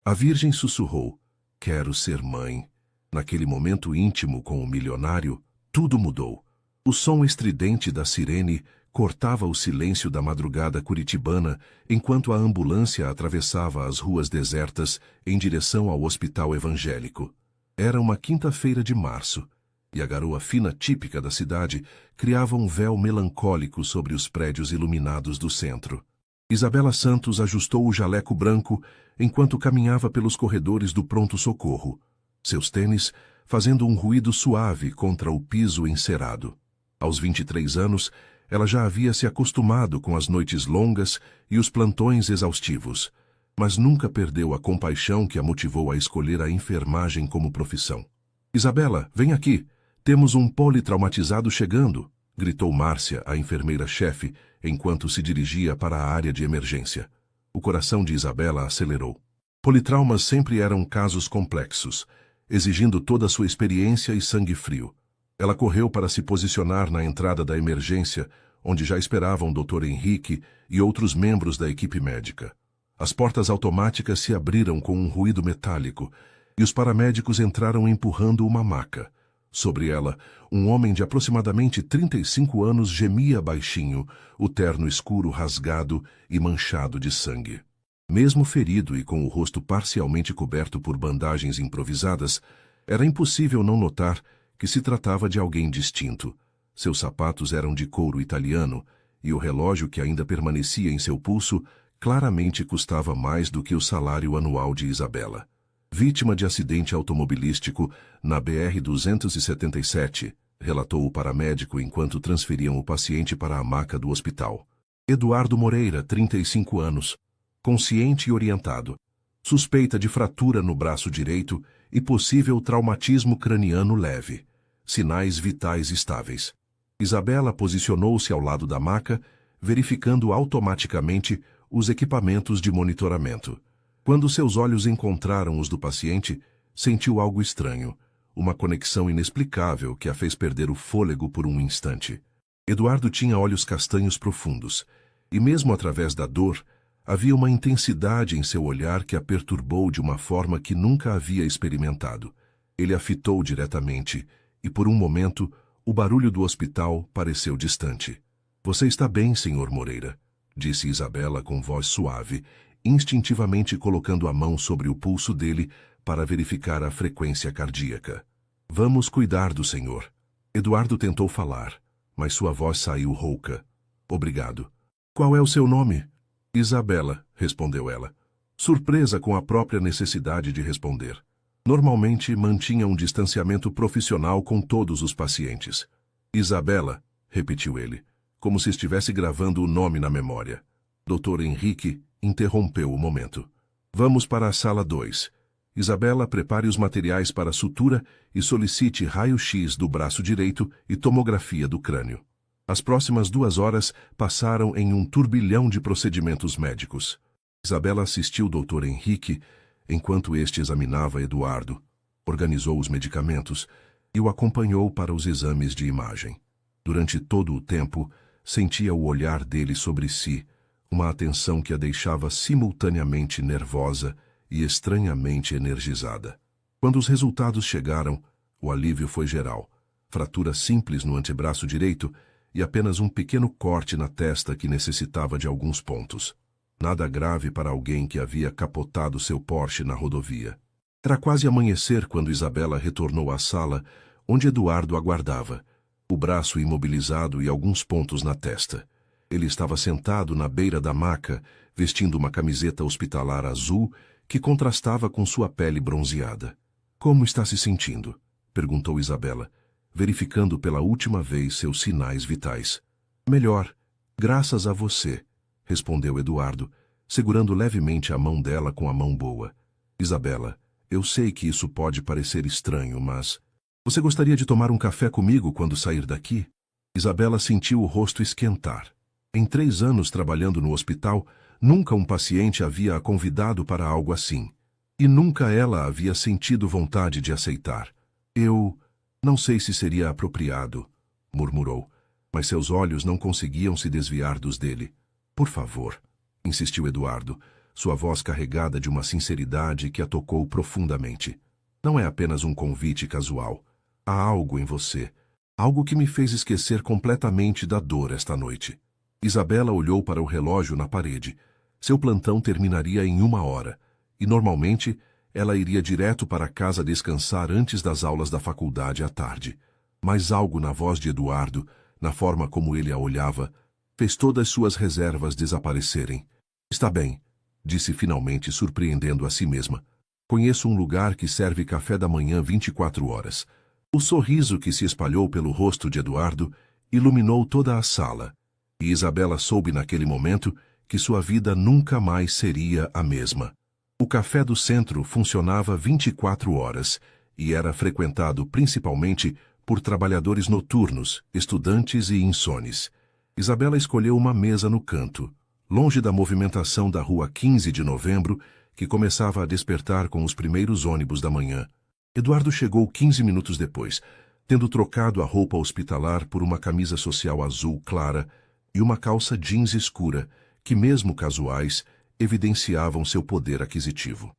A Virgem sussurrou: quero ser mãe. Naquele momento íntimo com o milionário, tudo mudou. O som estridente da sirene cortava o silêncio da madrugada curitibana enquanto a ambulância atravessava as ruas desertas em direção ao hospital evangélico. Era uma quinta-feira de março, e a garoa fina típica da cidade criava um véu melancólico sobre os prédios iluminados do centro. Isabela Santos ajustou o jaleco branco enquanto caminhava pelos corredores do pronto-socorro, seus tênis fazendo um ruído suave contra o piso encerado. Aos 23 anos, ela já havia se acostumado com as noites longas e os plantões exaustivos, mas nunca perdeu a compaixão que a motivou a escolher a enfermagem como profissão. Isabela, vem aqui! Temos um politraumatizado chegando! Gritou Márcia, a enfermeira-chefe, enquanto se dirigia para a área de emergência. O coração de Isabela acelerou. Politraumas sempre eram casos complexos, exigindo toda a sua experiência e sangue frio. Ela correu para se posicionar na entrada da emergência, onde já esperavam o Dr. Henrique e outros membros da equipe médica. As portas automáticas se abriram com um ruído metálico, e os paramédicos entraram empurrando uma maca. Sobre ela, um homem de aproximadamente 35 anos gemia baixinho, o terno escuro rasgado e manchado de sangue. Mesmo ferido e com o rosto parcialmente coberto por bandagens improvisadas, era impossível não notar que se tratava de alguém distinto. Seus sapatos eram de couro italiano, e o relógio que ainda permanecia em seu pulso claramente custava mais do que o salário anual de Isabela. Vítima de acidente automobilístico na BR-277, relatou o paramédico enquanto transferiam o paciente para a maca do hospital. Eduardo Moreira, 35 anos, consciente e orientado. Suspeita de fratura no braço direito e possível traumatismo craniano leve. Sinais vitais estáveis. Isabela posicionou-se ao lado da maca, verificando automaticamente os equipamentos de monitoramento. Quando seus olhos encontraram os do paciente, sentiu algo estranho, uma conexão inexplicável que a fez perder o fôlego por um instante. Eduardo tinha olhos castanhos profundos, e mesmo através da dor, havia uma intensidade em seu olhar que a perturbou de uma forma que nunca havia experimentado. Ele a fitou diretamente, e por um momento, o barulho do hospital pareceu distante. Você está bem, Sr. Moreira, disse Isabela com voz suave, instintivamente colocando a mão sobre o pulso dele para verificar a frequência cardíaca. Vamos cuidar do senhor. Eduardo tentou falar, mas sua voz saiu rouca. Obrigado. Qual é o seu nome? Isabela, respondeu ela, surpresa com a própria necessidade de responder. Normalmente mantinha um distanciamento profissional com todos os pacientes. Isabela, repetiu ele, como se estivesse gravando o nome na memória. Dr. Henrique interrompeu o momento. Vamos para a sala 2. Isabela, prepare os materiais para a sutura e solicite raio-x do braço direito e tomografia do crânio. As próximas 2 horas passaram em um turbilhão de procedimentos médicos. Isabela assistiu o Dr. Henrique enquanto este examinava Eduardo, organizou os medicamentos e o acompanhou para os exames de imagem. Durante todo o tempo, sentia o olhar dele sobre si, uma atenção que a deixava simultaneamente nervosa e estranhamente energizada. Quando os resultados chegaram, o alívio foi geral. Fratura simples no antebraço direito e apenas um pequeno corte na testa que necessitava de alguns pontos. Nada grave para alguém que havia capotado seu Porsche na rodovia. Era quase amanhecer quando Isabela retornou à sala, onde Eduardo aguardava, o braço imobilizado e alguns pontos na testa. Ele estava sentado na beira da maca, vestindo uma camiseta hospitalar azul que contrastava com sua pele bronzeada. Como está se sentindo? Perguntou Isabela, verificando pela última vez seus sinais vitais. Melhor, graças a você, respondeu Eduardo, segurando levemente a mão dela com a mão boa. Isabela, eu sei que isso pode parecer estranho, mas... Você gostaria de tomar um café comigo quando sair daqui? Isabela sentiu o rosto esquentar. Em 3 anos trabalhando no hospital, nunca um paciente havia a convidado para algo assim. E nunca ela havia sentido vontade de aceitar. Eu não sei se seria apropriado, murmurou, mas seus olhos não conseguiam se desviar dos dele. Por favor, insistiu Eduardo, sua voz carregada de uma sinceridade que a tocou profundamente. Não é apenas um convite casual. Há algo em você. Algo que me fez esquecer completamente da dor esta noite. Isabela olhou para o relógio na parede. Seu plantão terminaria em 1 hora, e normalmente ela iria direto para casa descansar antes das aulas da faculdade à tarde. Mas algo na voz de Eduardo, na forma como ele a olhava, fez todas suas reservas desaparecerem. Está bem, disse finalmente, surpreendendo a si mesma. Conheço um lugar que serve café da manhã 24 horas. O sorriso que se espalhou pelo rosto de Eduardo iluminou toda a sala, e Isabela soube naquele momento que sua vida nunca mais seria a mesma. O café do centro funcionava 24 horas e era frequentado principalmente por trabalhadores noturnos, estudantes e insones. Isabela escolheu uma mesa no canto, longe da movimentação da rua 15 de novembro, que começava a despertar com os primeiros ônibus da manhã. Eduardo chegou 15 minutos depois, tendo trocado a roupa hospitalar por uma camisa social azul clara e uma calça jeans escura, que mesmo casuais, evidenciavam seu poder aquisitivo.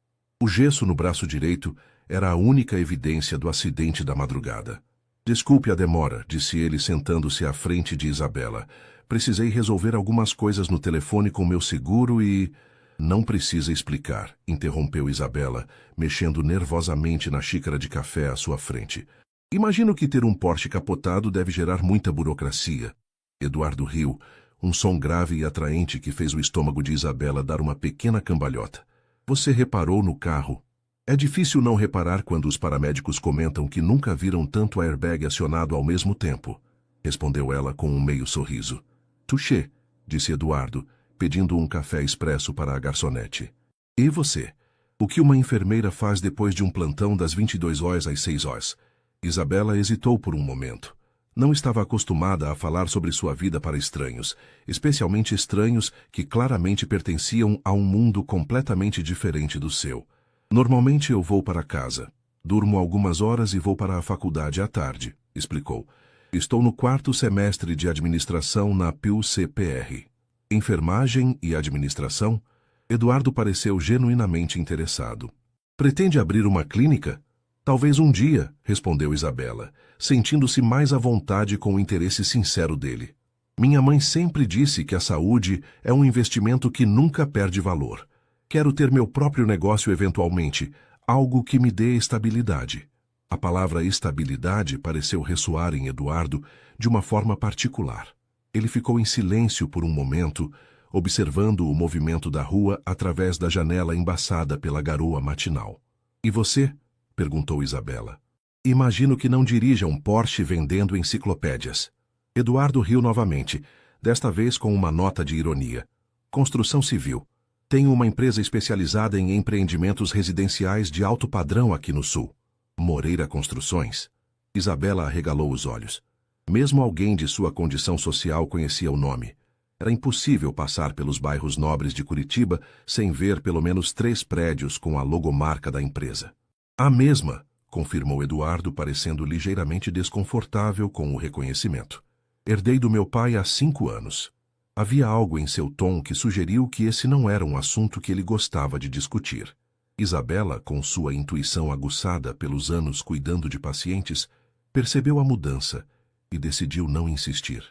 O gesso no braço direito era a única evidência do acidente da madrugada. Desculpe a demora, disse ele sentando-se à frente de Isabela. Precisei resolver algumas coisas no telefone com meu seguro e... Não precisa explicar, interrompeu Isabela, mexendo nervosamente na xícara de café à sua frente. Imagino que ter um Porsche capotado deve gerar muita burocracia. Eduardo riu, um som grave e atraente que fez o estômago de Isabela dar uma pequena cambalhota. Você reparou no carro? É difícil não reparar quando os paramédicos comentam que nunca viram tanto airbag acionado ao mesmo tempo, respondeu ela com um meio sorriso. Touché, disse Eduardo, pedindo um café expresso para a garçonete. E você? O que uma enfermeira faz depois de um plantão das 22 horas às 6 horas? Isabela hesitou por um momento. Não estava acostumada a falar sobre sua vida para estranhos, especialmente estranhos que claramente pertenciam a um mundo completamente diferente do seu. Normalmente eu vou para casa. Durmo algumas horas e vou para a faculdade à tarde, explicou. Estou no 4º semestre de administração na PUC-PR. Enfermagem e administração? Eduardo pareceu genuinamente interessado. Pretende abrir uma clínica? Talvez um dia, respondeu Isabela, sentindo-se mais à vontade com o interesse sincero dele. Minha mãe sempre disse que a saúde é um investimento que nunca perde valor. Quero ter meu próprio negócio eventualmente, algo que me dê estabilidade. A palavra estabilidade pareceu ressoar em Eduardo de uma forma particular. Ele ficou em silêncio por um momento, observando o movimento da rua através da janela embaçada pela garoa matinal. E você? Perguntou Isabela. Imagino que não dirija um Porsche vendendo enciclopédias. Eduardo riu novamente, desta vez com uma nota de ironia. Construção civil. Tenho uma empresa especializada em empreendimentos residenciais de alto padrão aqui no sul. Moreira Construções. Isabela arregalou os olhos. Mesmo alguém de sua condição social conhecia o nome. Era impossível passar pelos bairros nobres de Curitiba sem ver pelo menos 3 prédios com a logomarca da empresa. A mesma, confirmou Eduardo, parecendo ligeiramente desconfortável com o reconhecimento. Herdei do meu pai há 5 anos. Havia algo em seu tom que sugeriu que esse não era um assunto que ele gostava de discutir. Isabela, com sua intuição aguçada pelos anos cuidando de pacientes, percebeu a mudança e decidiu não insistir.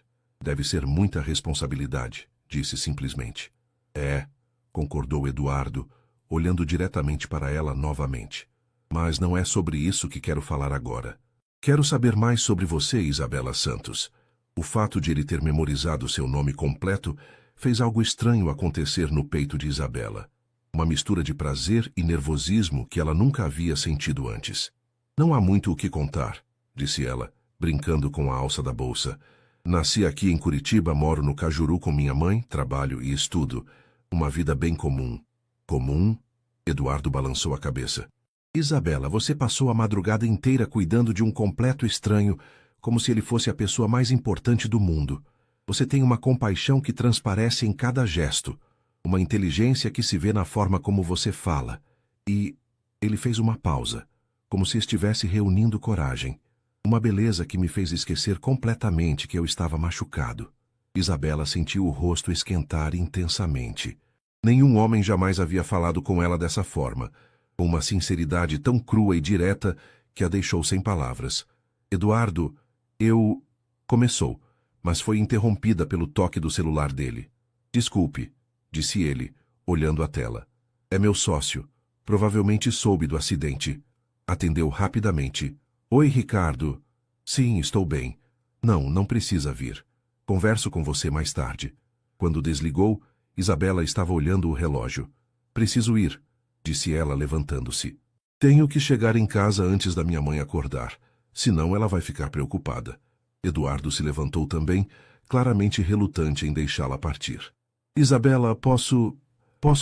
Deve ser muita responsabilidade, disse simplesmente. É, concordou Eduardo, olhando diretamente para ela novamente. Mas não é sobre isso que quero falar agora. Quero saber mais sobre você, Isabela Santos. O fato de ele ter memorizado seu nome completo fez algo estranho acontecer no peito de Isabela. Uma mistura de prazer e nervosismo que ela nunca havia sentido antes. Não há muito o que contar, disse ela, brincando com a alça da bolsa. Nasci aqui em Curitiba, moro no Cajuru com minha mãe, trabalho e estudo. Uma vida bem comum. Comum? Eduardo balançou a cabeça. Isabela, você passou a madrugada inteira cuidando de um completo estranho, como se ele fosse a pessoa mais importante do mundo. Você tem uma compaixão que transparece em cada gesto, uma inteligência que se vê na forma como você fala. E ele fez uma pausa, como se estivesse reunindo coragem. Uma beleza que me fez esquecer completamente que eu estava machucado. Isabela sentiu o rosto esquentar intensamente. Nenhum homem jamais havia falado com ela dessa forma, com uma sinceridade tão crua e direta que a deixou sem palavras. Eduardo, eu... Começou, mas foi interrompida pelo toque do celular dele. Desculpe, disse ele, olhando a tela. É meu sócio. Provavelmente soube do acidente. Atendeu rapidamente. Oi, Ricardo. Sim, estou bem. Não precisa vir. Converso com você mais tarde. Quando desligou, Isabela estava olhando o relógio. Preciso ir, disse ela levantando-se. Tenho que chegar em casa antes da minha mãe acordar, senão ela vai ficar preocupada. Eduardo se levantou também, claramente relutante em deixá-la partir. Isabela, posso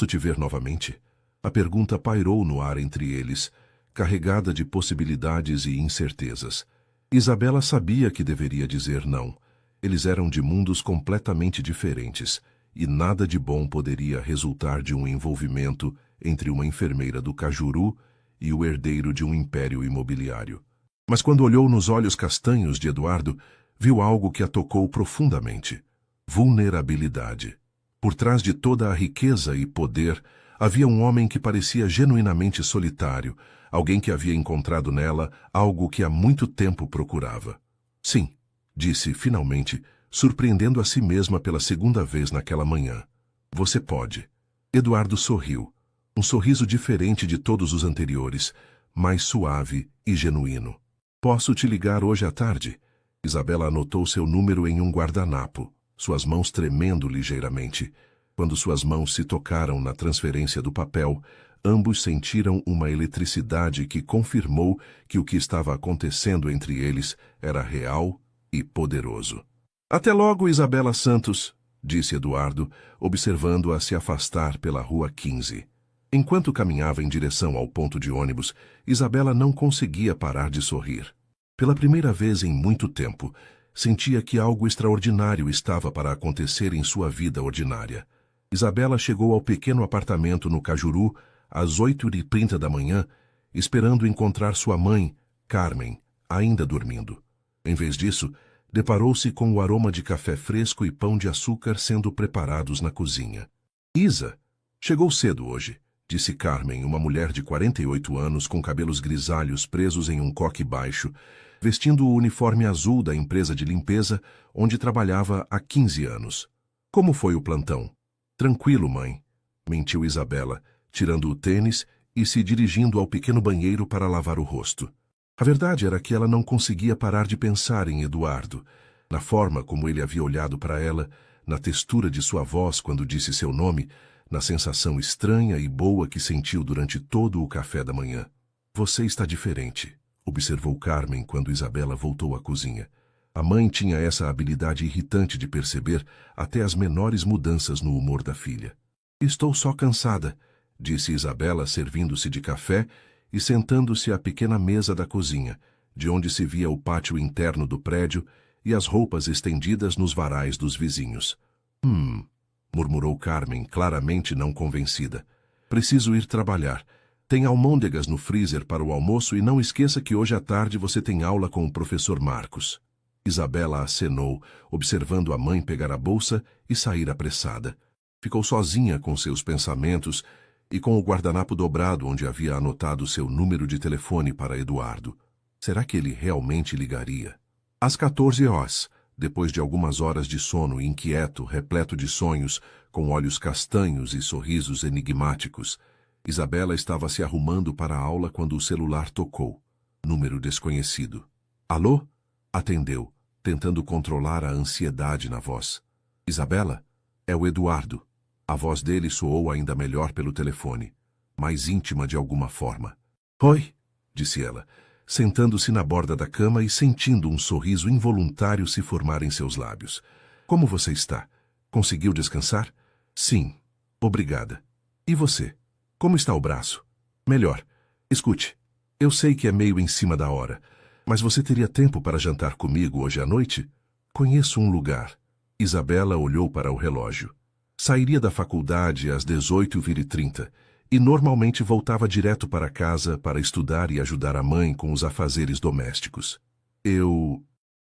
te ver novamente? A pergunta pairou no ar entre eles, carregada de possibilidades e incertezas. Isabela sabia que deveria dizer não. Eles eram de mundos completamente diferentes, e nada de bom poderia resultar de um envolvimento entre uma enfermeira do Cajuru e o herdeiro de um império imobiliário. Mas quando olhou nos olhos castanhos de Eduardo, viu algo que a tocou profundamente. Vulnerabilidade. Por trás de toda a riqueza e poder, havia um homem que parecia genuinamente solitário, alguém que havia encontrado nela algo que há muito tempo procurava. Sim, disse finalmente, surpreendendo a si mesma pela segunda vez naquela manhã. Você pode. Eduardo sorriu. Um sorriso diferente de todos os anteriores, mais suave e genuíno. Posso te ligar hoje à tarde? Isabela anotou seu número em um guardanapo, suas mãos tremendo ligeiramente. Quando suas mãos se tocaram na transferência do papel, ambos sentiram uma eletricidade que confirmou que o que estava acontecendo entre eles era real e poderoso. Até logo, Isabela Santos, disse Eduardo, observando-a se afastar pela Rua 15. Enquanto caminhava em direção ao ponto de ônibus, Isabela não conseguia parar de sorrir. Pela primeira vez em muito tempo, sentia que algo extraordinário estava para acontecer em sua vida ordinária. Isabela chegou ao pequeno apartamento no Cajuru às 8h30 da manhã, esperando encontrar sua mãe, Carmen, ainda dormindo. Em vez disso, deparou-se com o aroma de café fresco e pão de açúcar sendo preparados na cozinha. Isa, chegou cedo hoje, disse Carmen, uma mulher de 48 anos com cabelos grisalhos presos em um coque baixo, vestindo o uniforme azul da empresa de limpeza onde trabalhava há 15 anos. Como foi o plantão? Tranquilo, mãe, mentiu Isabela, tirando o tênis e se dirigindo ao pequeno banheiro para lavar o rosto. A verdade era que ela não conseguia parar de pensar em Eduardo, na forma como ele havia olhado para ela, na textura de sua voz quando disse seu nome, na sensação estranha e boa que sentiu durante todo o café da manhã. Você está diferente, observou Carmen quando Isabela voltou à cozinha. A mãe tinha essa habilidade irritante de perceber até as menores mudanças no humor da filha. Estou só cansada, disse Isabela, servindo-se de café e sentando-se à pequena mesa da cozinha, de onde se via o pátio interno do prédio e as roupas estendidas nos varais dos vizinhos. Murmurou Carmen, claramente não convencida. Preciso ir trabalhar. Tem almôndegas no freezer para o almoço e não esqueça que hoje à tarde você tem aula com o professor Marcos. Isabela acenou, observando a mãe pegar a bolsa e sair apressada. Ficou sozinha com seus pensamentos e com o guardanapo dobrado onde havia anotado seu número de telefone para Eduardo. Será que ele realmente ligaria? Às 14 horas, depois de algumas horas de sono inquieto, repleto de sonhos, com olhos castanhos e sorrisos enigmáticos, Isabela estava se arrumando para a aula quando o celular tocou. Número desconhecido. Alô? Atendeu, tentando controlar a ansiedade na voz. Isabela? É o Eduardo. A voz dele soou ainda melhor pelo telefone, mais íntima de alguma forma. Oi, disse ela, sentando-se na borda da cama e sentindo um sorriso involuntário se formar em seus lábios. Como você está? Conseguiu descansar? Sim, obrigada. E você? Como está o braço? Melhor. Escute, eu sei que é meio em cima da hora, mas você teria tempo para jantar comigo hoje à noite? Conheço um lugar. Isabela olhou para o relógio. Sairia da faculdade às 18h30 e normalmente voltava direto para casa para estudar e ajudar a mãe com os afazeres domésticos.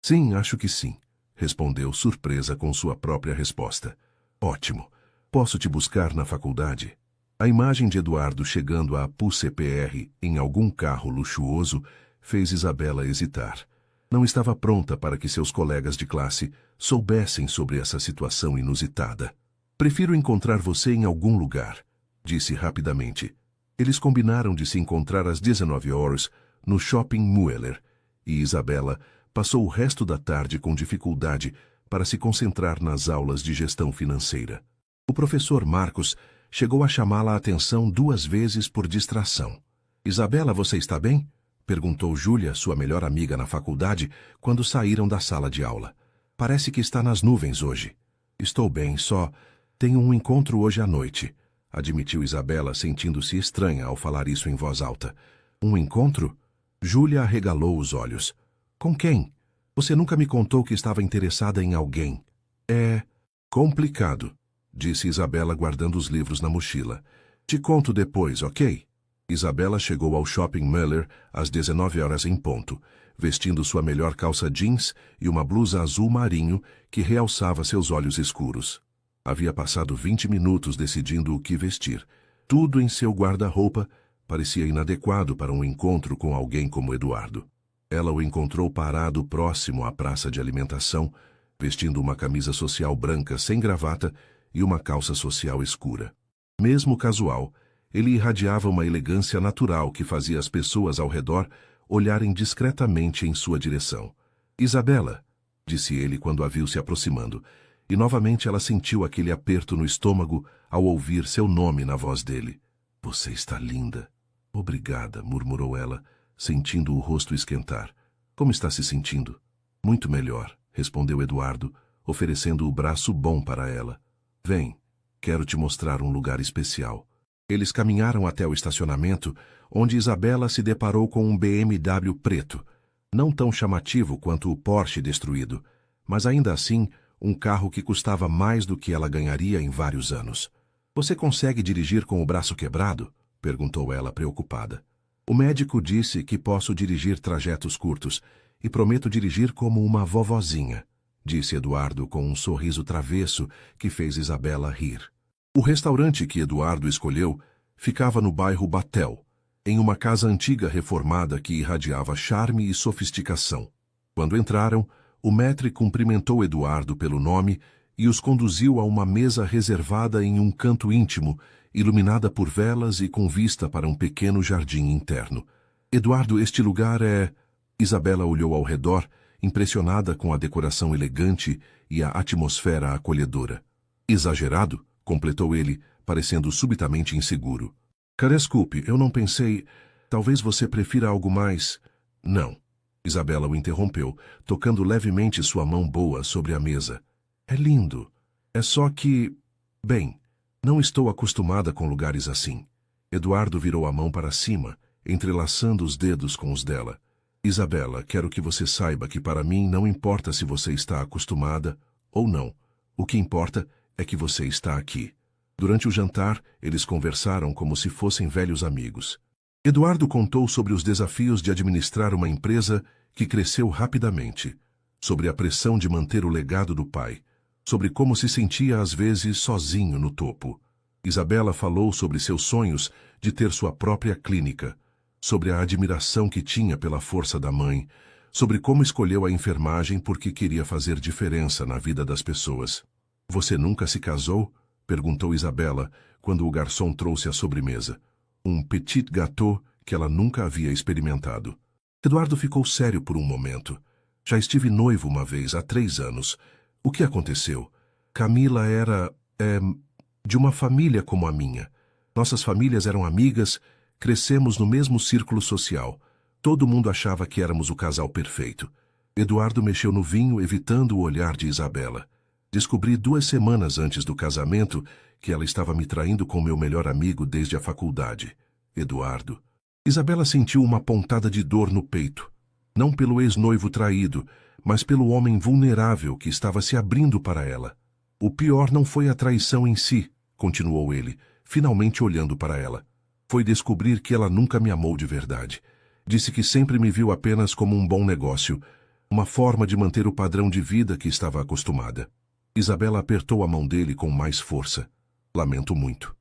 Sim, acho que sim, respondeu surpresa com sua própria resposta. Ótimo. Posso te buscar na faculdade? A imagem de Eduardo chegando à PUC-CPR em algum carro luxuoso fez Isabela hesitar. Não estava pronta para que seus colegas de classe soubessem sobre essa situação inusitada. Prefiro encontrar você em algum lugar, disse rapidamente. Eles combinaram de se encontrar às 19 horas no Shopping Mueller, e Isabela passou o resto da tarde com dificuldade para se concentrar nas aulas de gestão financeira. O professor Marcos chegou a chamá-la a atenção 2 vezes por distração. Isabela, você está bem? Perguntou Júlia, sua melhor amiga na faculdade, quando saíram da sala de aula. Parece que está nas nuvens hoje. Estou bem, só tenho um encontro hoje à noite, admitiu Isabela, sentindo-se estranha ao falar isso em voz alta. Um encontro? Júlia arregalou os olhos. Com quem? Você nunca me contou que estava interessada em alguém. É complicado, disse Isabela guardando os livros na mochila. Te conto depois, ok? Isabela chegou ao Shopping Mueller às 19 horas em ponto, vestindo sua melhor calça jeans e uma blusa azul marinho que realçava seus olhos escuros. Havia passado 20 minutos decidindo o que vestir. Tudo em seu guarda-roupa parecia inadequado para um encontro com alguém como Eduardo. Ela o encontrou parado próximo à praça de alimentação, vestindo uma camisa social branca sem gravata e uma calça social escura. Mesmo casual, ele irradiava uma elegância natural que fazia as pessoas ao redor olharem discretamente em sua direção. Isabela, disse ele quando a viu se aproximando, e novamente ela sentiu aquele aperto no estômago ao ouvir seu nome na voz dele. Você está linda. Obrigada, murmurou ela, sentindo o rosto esquentar. Como está se sentindo? Muito melhor, respondeu Eduardo, oferecendo o braço bom para ela. Vem, quero te mostrar um lugar especial. Eles caminharam até o estacionamento, onde Isabela se deparou com um BMW preto, não tão chamativo quanto o Porsche destruído, mas ainda assim um carro que custava mais do que ela ganharia em vários anos. Você consegue dirigir com o braço quebrado? Perguntou ela preocupada. O médico disse que posso dirigir trajetos curtos e prometo dirigir como uma vovozinha, disse Eduardo com um sorriso travesso que fez Isabela rir. O restaurante que Eduardo escolheu ficava no bairro Batel, em uma casa antiga reformada que irradiava charme e sofisticação. Quando entraram, o maître cumprimentou Eduardo pelo nome e os conduziu a uma mesa reservada em um canto íntimo, iluminada por velas e com vista para um pequeno jardim interno. Eduardo, este lugar é... Isabela olhou ao redor, impressionada com a decoração elegante e a atmosfera acolhedora. Exagerado? Completou ele, parecendo subitamente inseguro. Desculpe, eu não pensei... Talvez você prefira algo mais... Não. Isabela o interrompeu, tocando levemente sua mão boa sobre a mesa. É lindo. É só que... Bem, não estou acostumada com lugares assim. Eduardo virou a mão para cima, entrelaçando os dedos com os dela. Isabela, quero que você saiba que para mim não importa se você está acostumada ou não. O que importa é que você está aqui. Durante o jantar, eles conversaram como se fossem velhos amigos. Eduardo contou sobre os desafios de administrar uma empresa que cresceu rapidamente, sobre a pressão de manter o legado do pai, sobre como se sentia às vezes sozinho no topo. Isabela falou sobre seus sonhos de ter sua própria clínica, sobre a admiração que tinha pela força da mãe, sobre como escolheu a enfermagem porque queria fazer diferença na vida das pessoas. Você nunca se casou? Perguntou Isabela, quando o garçom trouxe a sobremesa. Um petit gâteau que ela nunca havia experimentado. Eduardo ficou sério por um momento. Já estive noivo uma vez, há 3 anos. O que aconteceu? Camila era... de uma família como a minha. Nossas famílias eram amigas, crescemos no mesmo círculo social. Todo mundo achava que éramos o casal perfeito. Eduardo mexeu no vinho, evitando o olhar de Isabela. Descobri 2 semanas antes do casamento que ela estava me traindo com meu melhor amigo desde a faculdade. Eduardo. Isabela sentiu uma pontada de dor no peito. Não pelo ex-noivo traído, mas pelo homem vulnerável que estava se abrindo para ela. O pior não foi a traição em si, continuou ele, finalmente olhando para ela. Foi descobrir que ela nunca me amou de verdade. Disse que sempre me viu apenas como um bom negócio, uma forma de manter o padrão de vida que estava acostumada. Isabela apertou a mão dele com mais força. Lamento muito.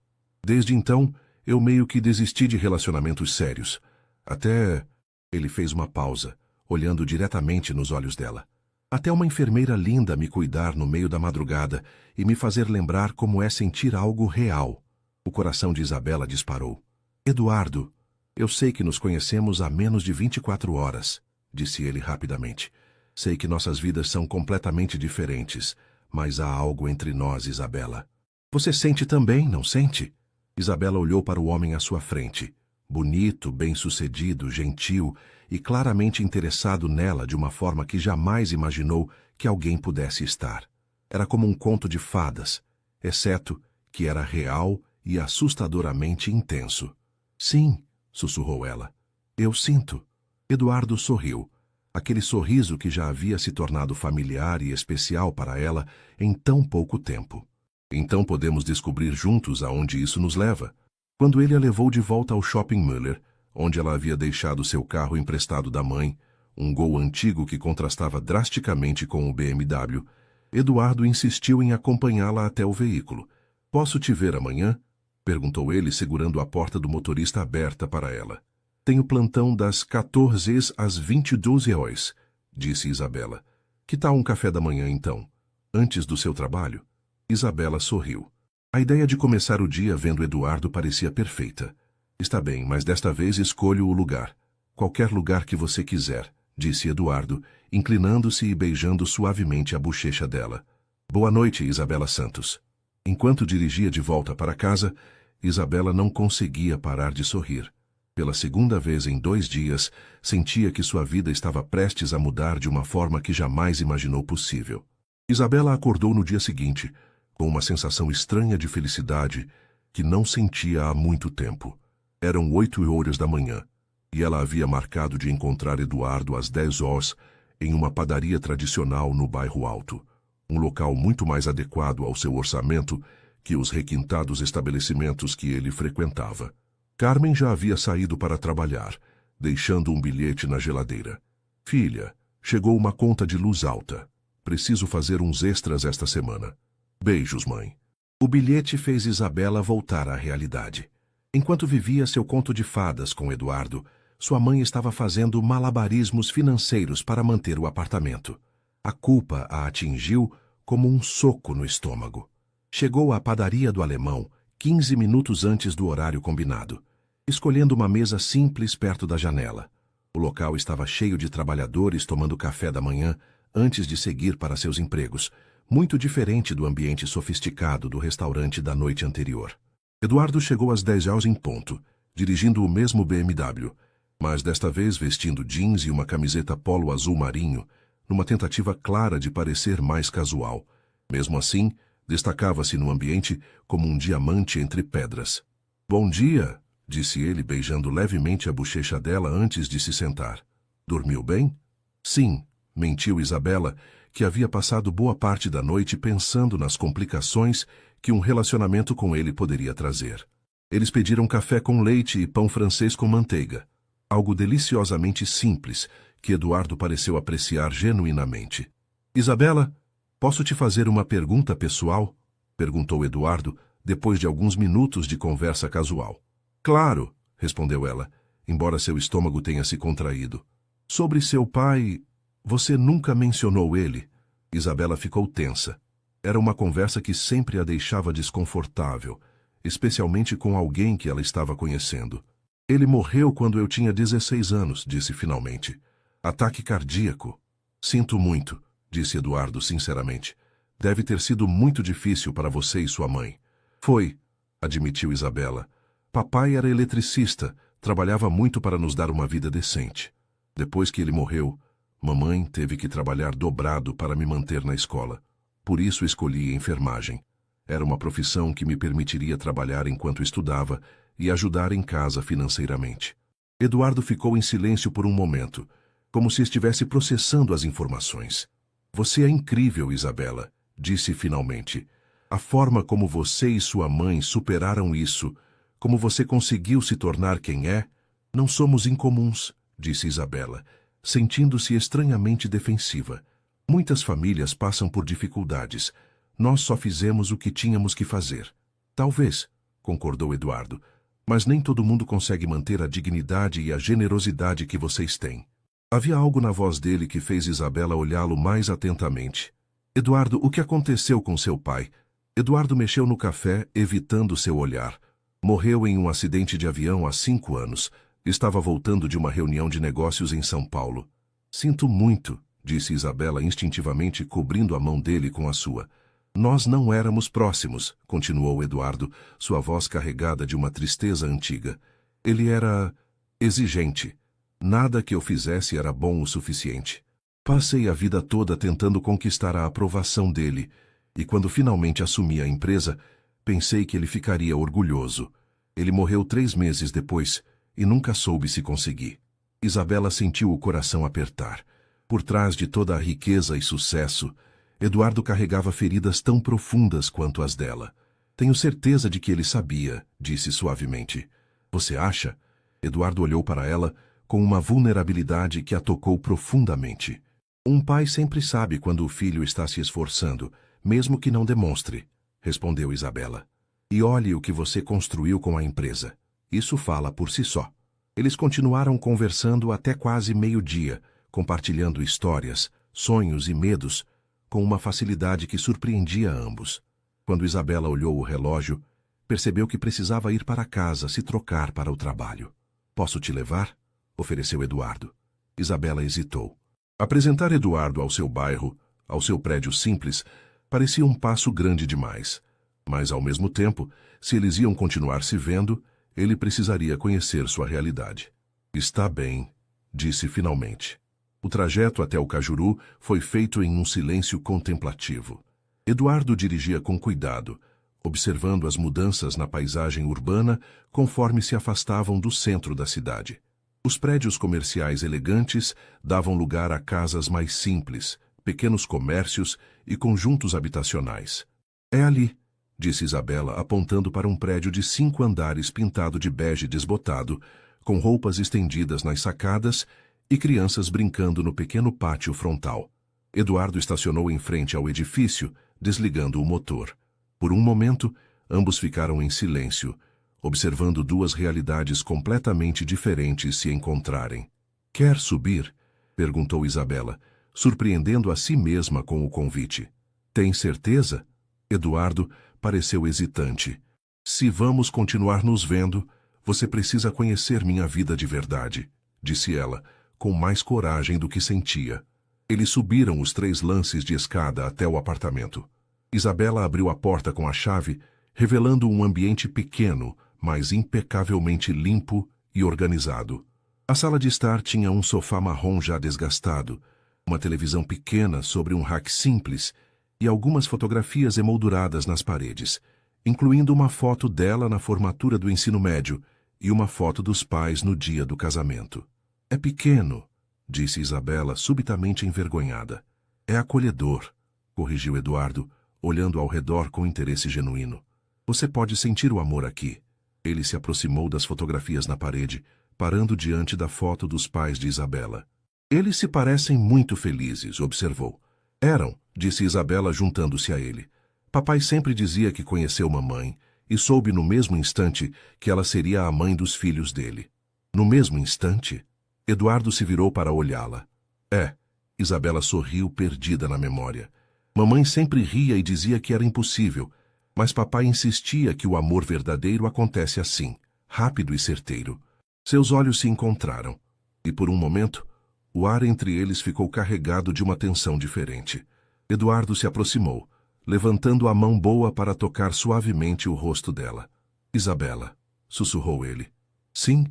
Desde então, eu meio que desisti de relacionamentos sérios. Até... Ele fez uma pausa, olhando diretamente nos olhos dela. Até uma enfermeira linda me cuidar no meio da madrugada e me fazer lembrar como é sentir algo real. O coração de Isabela disparou. Eduardo, eu sei que nos conhecemos há menos de 24 horas, disse ele rapidamente. Sei que nossas vidas são completamente diferentes, mas há algo entre nós, Isabela. Você sente também, não sente? Isabela olhou para o homem à sua frente. Bonito, bem-sucedido, gentil e claramente interessado nela de uma forma que jamais imaginou que alguém pudesse estar. Era como um conto de fadas, exceto que era real e assustadoramente intenso. Sim, sussurrou ela. Eu sinto. Eduardo sorriu. Aquele sorriso que já havia se tornado familiar e especial para ela em tão pouco tempo. Então podemos descobrir juntos aonde isso nos leva. Quando ele a levou de volta ao Shopping Müller, onde ela havia deixado seu carro emprestado da mãe, um Gol antigo que contrastava drasticamente com o BMW, Eduardo insistiu em acompanhá-la até o veículo. Posso te ver amanhã? Perguntou ele, segurando a porta do motorista aberta para ela. Tenho plantão das 14 às 22 horas, disse Isabela. Que tal um café da manhã, então? Antes do seu trabalho? Isabela sorriu. A ideia de começar o dia vendo Eduardo parecia perfeita. Está bem, mas desta vez escolho o lugar. Qualquer lugar que você quiser, disse Eduardo, inclinando-se e beijando suavemente a bochecha dela. Boa noite, Isabela Santos. Enquanto dirigia de volta para casa, Isabela não conseguia parar de sorrir. Pela segunda vez em 2 dias, sentia que sua vida estava prestes a mudar de uma forma que jamais imaginou possível. Isabela acordou no dia seguinte, com uma sensação estranha de felicidade que não sentia há muito tempo. Eram 8 horas da manhã, e ela havia marcado de encontrar Eduardo às 10 horas em uma padaria tradicional no bairro Alto, um local muito mais adequado ao seu orçamento que os requintados estabelecimentos que ele frequentava. Carmen já havia saído para trabalhar, deixando um bilhete na geladeira. Filha, chegou uma conta de luz alta. Preciso fazer uns extras esta semana. Beijos, mãe. O bilhete fez Isabela voltar à realidade. Enquanto vivia seu conto de fadas com Eduardo, sua mãe estava fazendo malabarismos financeiros para manter o apartamento. A culpa a atingiu como um soco no estômago. Chegou à padaria do alemão 15 minutos antes do horário combinado, escolhendo uma mesa simples perto da janela. O local estava cheio de trabalhadores tomando café da manhã antes de seguir para seus empregos, muito diferente do ambiente sofisticado do restaurante da noite anterior. Eduardo chegou às 10 horas em ponto, dirigindo o mesmo BMW, mas desta vez vestindo jeans e uma camiseta polo azul marinho, numa tentativa clara de parecer mais casual. Mesmo assim, destacava-se no ambiente como um diamante entre pedras. Bom dia, disse ele beijando levemente a bochecha dela antes de se sentar. Dormiu bem? Sim, mentiu Isabela, que havia passado boa parte da noite pensando nas complicações que um relacionamento com ele poderia trazer. Eles pediram café com leite e pão francês com manteiga, algo deliciosamente simples que Eduardo pareceu apreciar genuinamente. Isabela, posso te fazer uma pergunta pessoal? Perguntou Eduardo, depois de alguns minutos de conversa casual. Claro, respondeu ela, embora seu estômago tenha se contraído. Sobre seu pai, você nunca mencionou ele? Isabela ficou tensa. Era uma conversa que sempre a deixava desconfortável, especialmente com alguém que ela estava conhecendo. Ele morreu quando eu tinha 16 anos, disse finalmente. Ataque cardíaco. Sinto muito, disse Eduardo sinceramente. Deve ter sido muito difícil para você e sua mãe. Foi, admitiu Isabela. Papai era eletricista, trabalhava muito para nos dar uma vida decente. Depois que ele morreu, mamãe teve que trabalhar dobrado para me manter na escola. Por isso escolhi enfermagem. Era uma profissão que me permitiria trabalhar enquanto estudava e ajudar em casa financeiramente. Eduardo ficou em silêncio por um momento, como se estivesse processando as informações. Você é incrível, Isabela, disse finalmente. A forma como você e sua mãe superaram isso, como você conseguiu se tornar quem é, não somos incomuns, disse Isabela, sentindo-se estranhamente defensiva. Muitas famílias passam por dificuldades. Nós só fizemos o que tínhamos que fazer. Talvez, concordou Eduardo, mas nem todo mundo consegue manter a dignidade e a generosidade que vocês têm. Havia algo na voz dele que fez Isabela olhá-lo mais atentamente. Eduardo, o que aconteceu com seu pai? Eduardo mexeu no café, evitando seu olhar. Morreu em um acidente de avião há 5 anos. Estava voltando de uma reunião de negócios em São Paulo. Sinto muito, disse Isabela instintivamente, cobrindo a mão dele com a sua. Nós não éramos próximos, continuou Eduardo, sua voz carregada de uma tristeza antiga. Ele era exigente. Nada que eu fizesse era bom o suficiente. Passei a vida toda tentando conquistar a aprovação dele, e quando finalmente assumi a empresa, pensei que ele ficaria orgulhoso. Ele morreu 3 meses depois, e nunca soube se consegui. Isabela sentiu o coração apertar. Por trás de toda a riqueza e sucesso, Eduardo carregava feridas tão profundas quanto as dela. Tenho certeza de que ele sabia, disse suavemente. Você acha? Eduardo olhou para ela com uma vulnerabilidade que a tocou profundamente. Um pai sempre sabe quando o filho está se esforçando, mesmo que não demonstre, respondeu Isabela. E olhe o que você construiu com a empresa. Isso fala por si só. Eles continuaram conversando até quase meio-dia, compartilhando histórias, sonhos e medos, com uma facilidade que surpreendia a ambos. Quando Isabela olhou o relógio, percebeu que precisava ir para casa se trocar para o trabalho. Posso te levar? Ofereceu Eduardo. Isabela hesitou. Apresentar Eduardo ao seu bairro, ao seu prédio simples, parecia um passo grande demais. Mas, ao mesmo tempo, se eles iam continuar se vendo, ele precisaria conhecer sua realidade. Está bem, disse finalmente. O trajeto até o Cajuru foi feito em um silêncio contemplativo. Eduardo dirigia com cuidado, observando as mudanças na paisagem urbana conforme se afastavam do centro da cidade. Os prédios comerciais elegantes davam lugar a casas mais simples, pequenos comércios e conjuntos habitacionais. É ali, disse Isabela, apontando para um prédio de 5 andares pintado de bege desbotado, com roupas estendidas nas sacadas e crianças brincando no pequeno pátio frontal. Eduardo estacionou em frente ao edifício, desligando o motor. Por um momento, ambos ficaram em silêncio, observando 2 realidades completamente diferentes se encontrarem. Quer subir? Perguntou Isabela, surpreendendo a si mesma com o convite. Tem certeza? Eduardo pareceu hesitante. Se vamos continuar nos vendo, você precisa conhecer minha vida de verdade, disse ela, com mais coragem do que sentia. Eles subiram os 3 lances de escada até o apartamento. Isabela abriu a porta com a chave, revelando um ambiente pequeno, mas impecavelmente limpo e organizado. A sala de estar tinha um sofá marrom já desgastado, uma televisão pequena sobre um rack simples e algumas fotografias emolduradas nas paredes, incluindo uma foto dela na formatura do ensino médio e uma foto dos pais no dia do casamento. É pequeno, disse Isabela, subitamente envergonhada. É acolhedor, corrigiu Eduardo, olhando ao redor com interesse genuíno. Você pode sentir o amor aqui. Ele se aproximou das fotografias na parede, parando diante da foto dos pais de Isabela. Eles se parecem muito felizes, observou. Eram, disse Isabela, juntando-se a ele. Papai sempre dizia que conheceu mamãe e soube no mesmo instante que ela seria a mãe dos filhos dele. No mesmo instante? Eduardo se virou para olhá-la. É, Isabela sorriu, perdida na memória. Mamãe sempre ria e dizia que era impossível, mas papai insistia que o amor verdadeiro acontece assim, rápido e certeiro. Seus olhos se encontraram, e por um momento, o ar entre eles ficou carregado de uma tensão diferente. Eduardo se aproximou, levantando a mão boa para tocar suavemente o rosto dela. Isabela, sussurrou ele. Sim,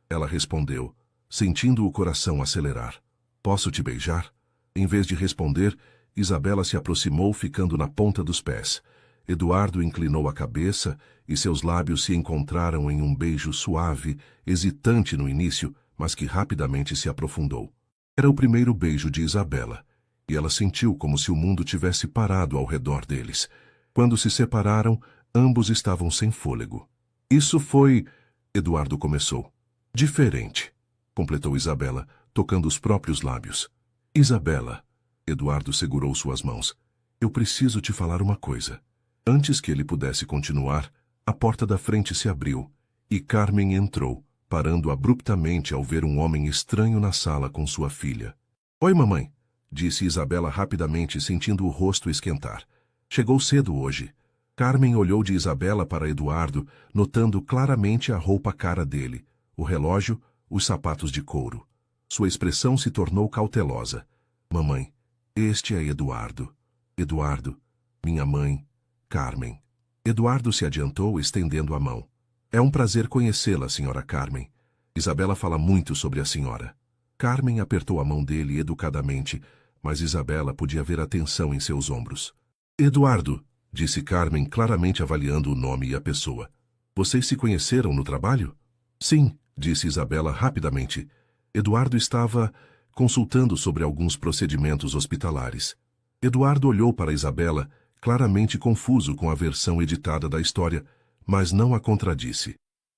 ela respondeu, sentindo o coração acelerar. Posso te beijar? Em vez de responder, Isabela se aproximou, ficando na ponta dos pés. Eduardo inclinou a cabeça e seus lábios se encontraram em um beijo suave, hesitante no início, mas que rapidamente se aprofundou. Era o primeiro beijo de Isabela, e ela sentiu como se o mundo tivesse parado ao redor deles. Quando se separaram, ambos estavam sem fôlego. Isso foi... Eduardo começou. Diferente, completou Isabela, tocando os próprios lábios. Isabela, Eduardo segurou suas mãos. Eu preciso te falar uma coisa. Antes que ele pudesse continuar, A porta da frente se abriu, e Carmen entrou, parando abruptamente ao ver um homem estranho na sala com sua filha. Oi, mamãe, disse Isabela rapidamente, sentindo o rosto esquentar. Chegou cedo hoje. Carmen olhou de Isabela para Eduardo, notando claramente a roupa cara dele, o relógio, os sapatos de couro. Sua expressão se tornou cautelosa. Mamãe, este é Eduardo. Eduardo, minha mãe, Carmen. Eduardo se adiantou, estendendo a mão. É um prazer conhecê-la, senhora Carmen. Isabela fala muito sobre a senhora. Carmen apertou a mão dele educadamente, mas Isabela podia ver a tensão em seus ombros. Eduardo, disse Carmen, claramente avaliando o nome e a pessoa. Vocês se conheceram no trabalho? Sim, disse Isabela rapidamente. Eduardo estava consultando sobre alguns procedimentos hospitalares. Eduardo olhou para Isabela, claramente confuso com a versão editada da história, mas não a contradisse.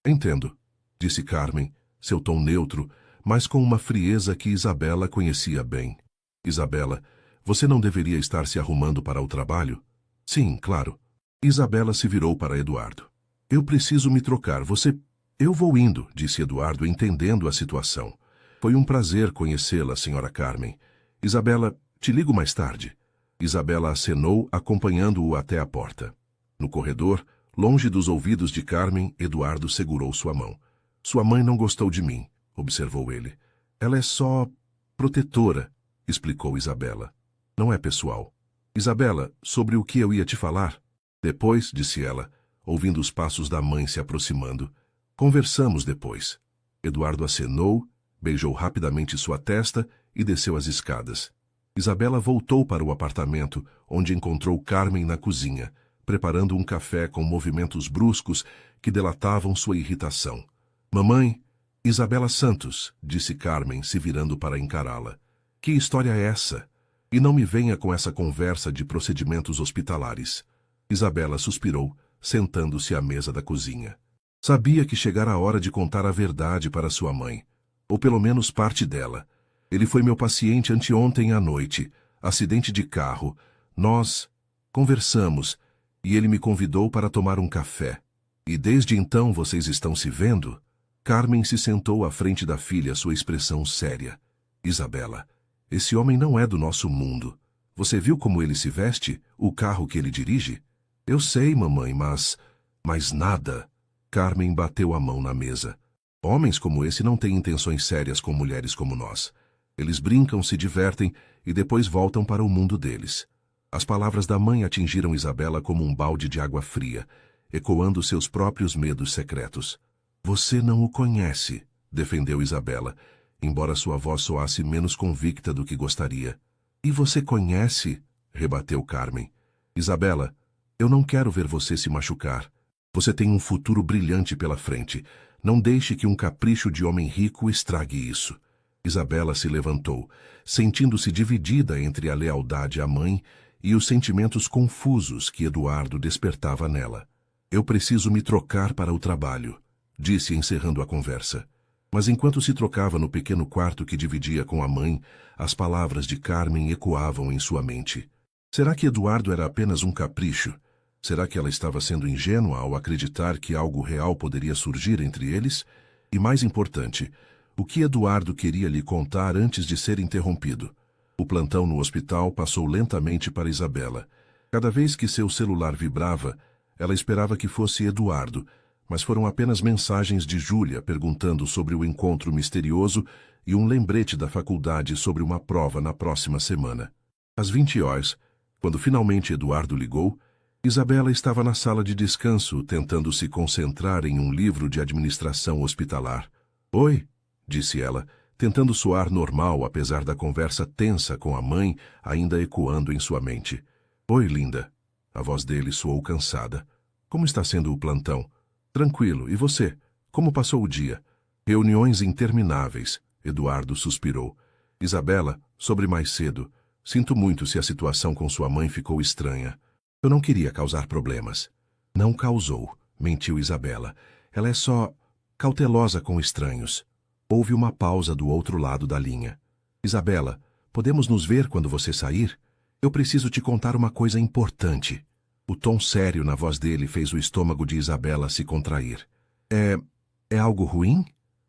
Entendo, disse Carmen, seu tom neutro, mas com uma frieza que Isabela conhecia bem. Isabela, você não deveria estar se arrumando para o trabalho? Sim, claro. Isabela se virou para Eduardo. Eu preciso me trocar, Eu vou indo, disse Eduardo, entendendo a situação. Foi um prazer conhecê-la, senhora Carmen. Isabela, te ligo mais tarde. Isabela acenou, acompanhando-o até a porta. No corredor, longe dos ouvidos de Carmen, Eduardo segurou sua mão. Sua mãe não gostou de mim, observou ele. Ela é só protetora, explicou Isabela. Não é pessoal. Isabela, sobre o que eu ia te falar? Depois, disse ela, ouvindo os passos da mãe se aproximando. Conversamos depois. Eduardo acenou, beijou rapidamente sua testa e desceu as escadas. Isabela voltou para o apartamento, onde encontrou Carmen na cozinha, preparando um café com movimentos bruscos que delatavam sua irritação. Mamãe, Isabela Santos, disse Carmen, se virando para encará-la. Que história é essa? E não me venha com essa conversa de procedimentos hospitalares. Isabela suspirou, sentando-se à mesa da cozinha. Sabia que chegara a hora de contar a verdade para sua mãe, ou pelo menos parte dela. Ele foi meu paciente anteontem à noite, acidente de carro. Nós conversamos, e ele me convidou para tomar um café. E desde então vocês estão se vendo? Carmen se sentou à frente da filha, sua expressão séria. Isabela, esse homem não é do nosso mundo. Você viu como ele se veste, o carro que ele dirige? Eu sei, mamãe, mas nada. Carmen bateu a mão na mesa. Homens como esse não têm intenções sérias com mulheres como nós. Eles brincam, se divertem e depois voltam para o mundo deles. As palavras da mãe atingiram Isabela como um balde de água fria, ecoando seus próprios medos secretos. Você não o conhece, defendeu Isabela, embora sua voz soasse menos convicta do que gostaria. E você conhece? Rebateu Carmen. Isabela, eu não quero ver você se machucar. Você tem um futuro brilhante pela frente. Não deixe que um capricho de homem rico estrague isso. Isabela se levantou, sentindo-se dividida entre a lealdade à mãe e os sentimentos confusos que Eduardo despertava nela. Eu preciso me trocar para o trabalho, disse encerrando a conversa. Mas enquanto se trocava no pequeno quarto que dividia com a mãe, as palavras de Carmen ecoavam em sua mente. Será que Eduardo era apenas um capricho? Será que ela estava sendo ingênua ao acreditar que algo real poderia surgir entre eles? E mais importante, o que Eduardo queria lhe contar antes de ser interrompido? O plantão no hospital passou lentamente para Isabela. Cada vez que seu celular vibrava, ela esperava que fosse Eduardo, mas foram apenas mensagens de Júlia perguntando sobre o encontro misterioso e um lembrete da faculdade sobre uma prova na próxima semana. Às 20 horas, quando finalmente Eduardo ligou, Isabela estava na sala de descanso, tentando se concentrar em um livro de administração hospitalar. Oi, disse ela, tentando soar normal apesar da conversa tensa com a mãe ainda ecoando em sua mente. Oi, linda. A voz dele soou cansada. Como está sendo o plantão? Tranquilo. E você? Como passou o dia? Reuniões intermináveis. Eduardo suspirou. Isabela, sobre mais cedo. Sinto muito se a situação com sua mãe ficou estranha. Eu não queria causar problemas. Não causou, mentiu Isabela. Ela é só cautelosa com estranhos. Houve uma pausa do outro lado da linha. Isabela, podemos nos ver quando você sair? Eu preciso te contar uma coisa importante. O tom sério na voz dele fez o estômago de Isabela se contrair. É algo ruim?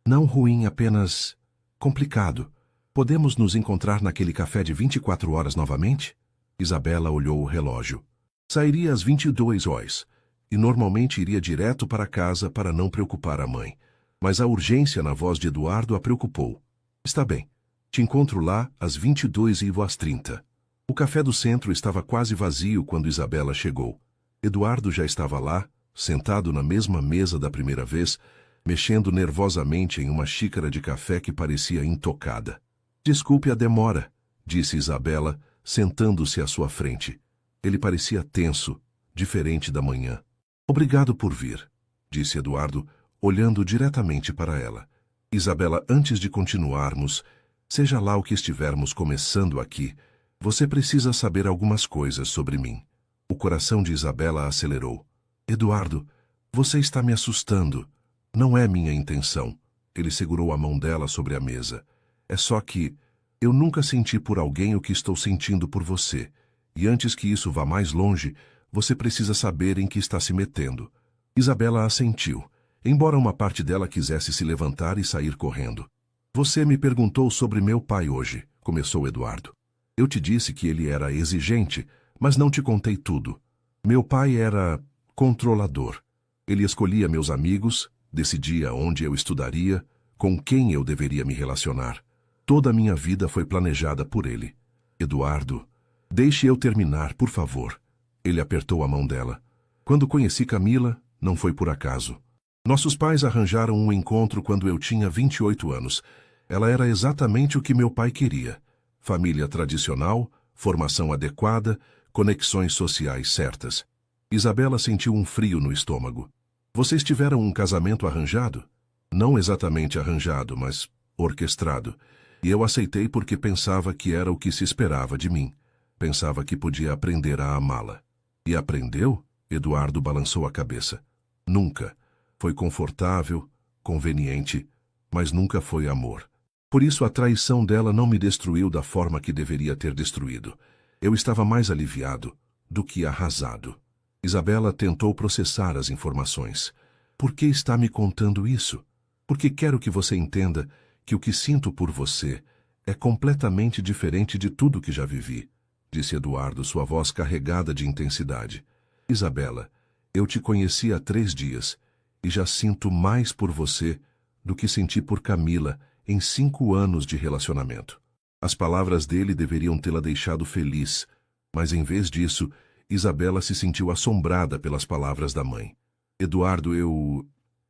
Não ruim, apenas complicado. Podemos nos encontrar naquele café de 24 horas novamente? Isabela olhou o relógio. Sairia às 22 horas, e normalmente iria direto para casa para não preocupar a mãe. Mas a urgência na voz de Eduardo a preocupou. Está bem. Te encontro lá às 22h30. O café do centro estava quase vazio quando Isabela chegou. Eduardo já estava lá, sentado na mesma mesa da primeira vez, mexendo nervosamente em uma xícara de café que parecia intocada. Desculpe a demora, disse Isabela, sentando-se à sua frente. Ele parecia tenso, diferente da manhã. Obrigado por vir, disse Eduardo, olhando diretamente para ela. Isabela, antes de continuarmos, seja lá o que estivermos começando aqui, você precisa saber algumas coisas sobre mim. O coração de Isabela acelerou. Eduardo, você está me assustando. Não é minha intenção. Ele segurou a mão dela sobre a mesa. É só que eu nunca senti por alguém o que estou sentindo por você. E antes que isso vá mais longe, você precisa saber em que está se metendo. Isabela assentiu, embora uma parte dela quisesse se levantar e sair correndo. Você me perguntou sobre meu pai hoje, começou Eduardo. Eu te disse que ele era exigente, mas não te contei tudo. Meu pai era controlador. Ele escolhia meus amigos, decidia onde eu estudaria, com quem eu deveria me relacionar. Toda a minha vida foi planejada por ele. Eduardo, deixe eu terminar, por favor. Ele apertou a mão dela. Quando conheci Camila, não foi por acaso. Nossos pais arranjaram um encontro quando eu tinha 28 anos. Ela era exatamente o que meu pai queria. Família tradicional, formação adequada, conexões sociais certas. Isabela sentiu um frio no estômago. Vocês tiveram um casamento arranjado? Não exatamente arranjado, mas orquestrado. E eu aceitei porque pensava que era o que se esperava de mim. Pensava que podia aprender a amá-la. E aprendeu? Eduardo balançou a cabeça. Nunca. Foi confortável, conveniente, mas nunca foi amor. Por isso a traição dela não me destruiu da forma que deveria ter destruído. Eu estava mais aliviado do que arrasado. Isabela tentou processar as informações. Por que está me contando isso? Porque quero que você entenda que o que sinto por você é completamente diferente de tudo que já vivi, disse Eduardo, sua voz carregada de intensidade. Isabela, eu te conheci há 3 dias e já sinto mais por você do que senti por Camila em 5 anos de relacionamento. As palavras dele deveriam tê-la deixado feliz, mas em vez disso, Isabela se sentiu assombrada pelas palavras da mãe. Eduardo,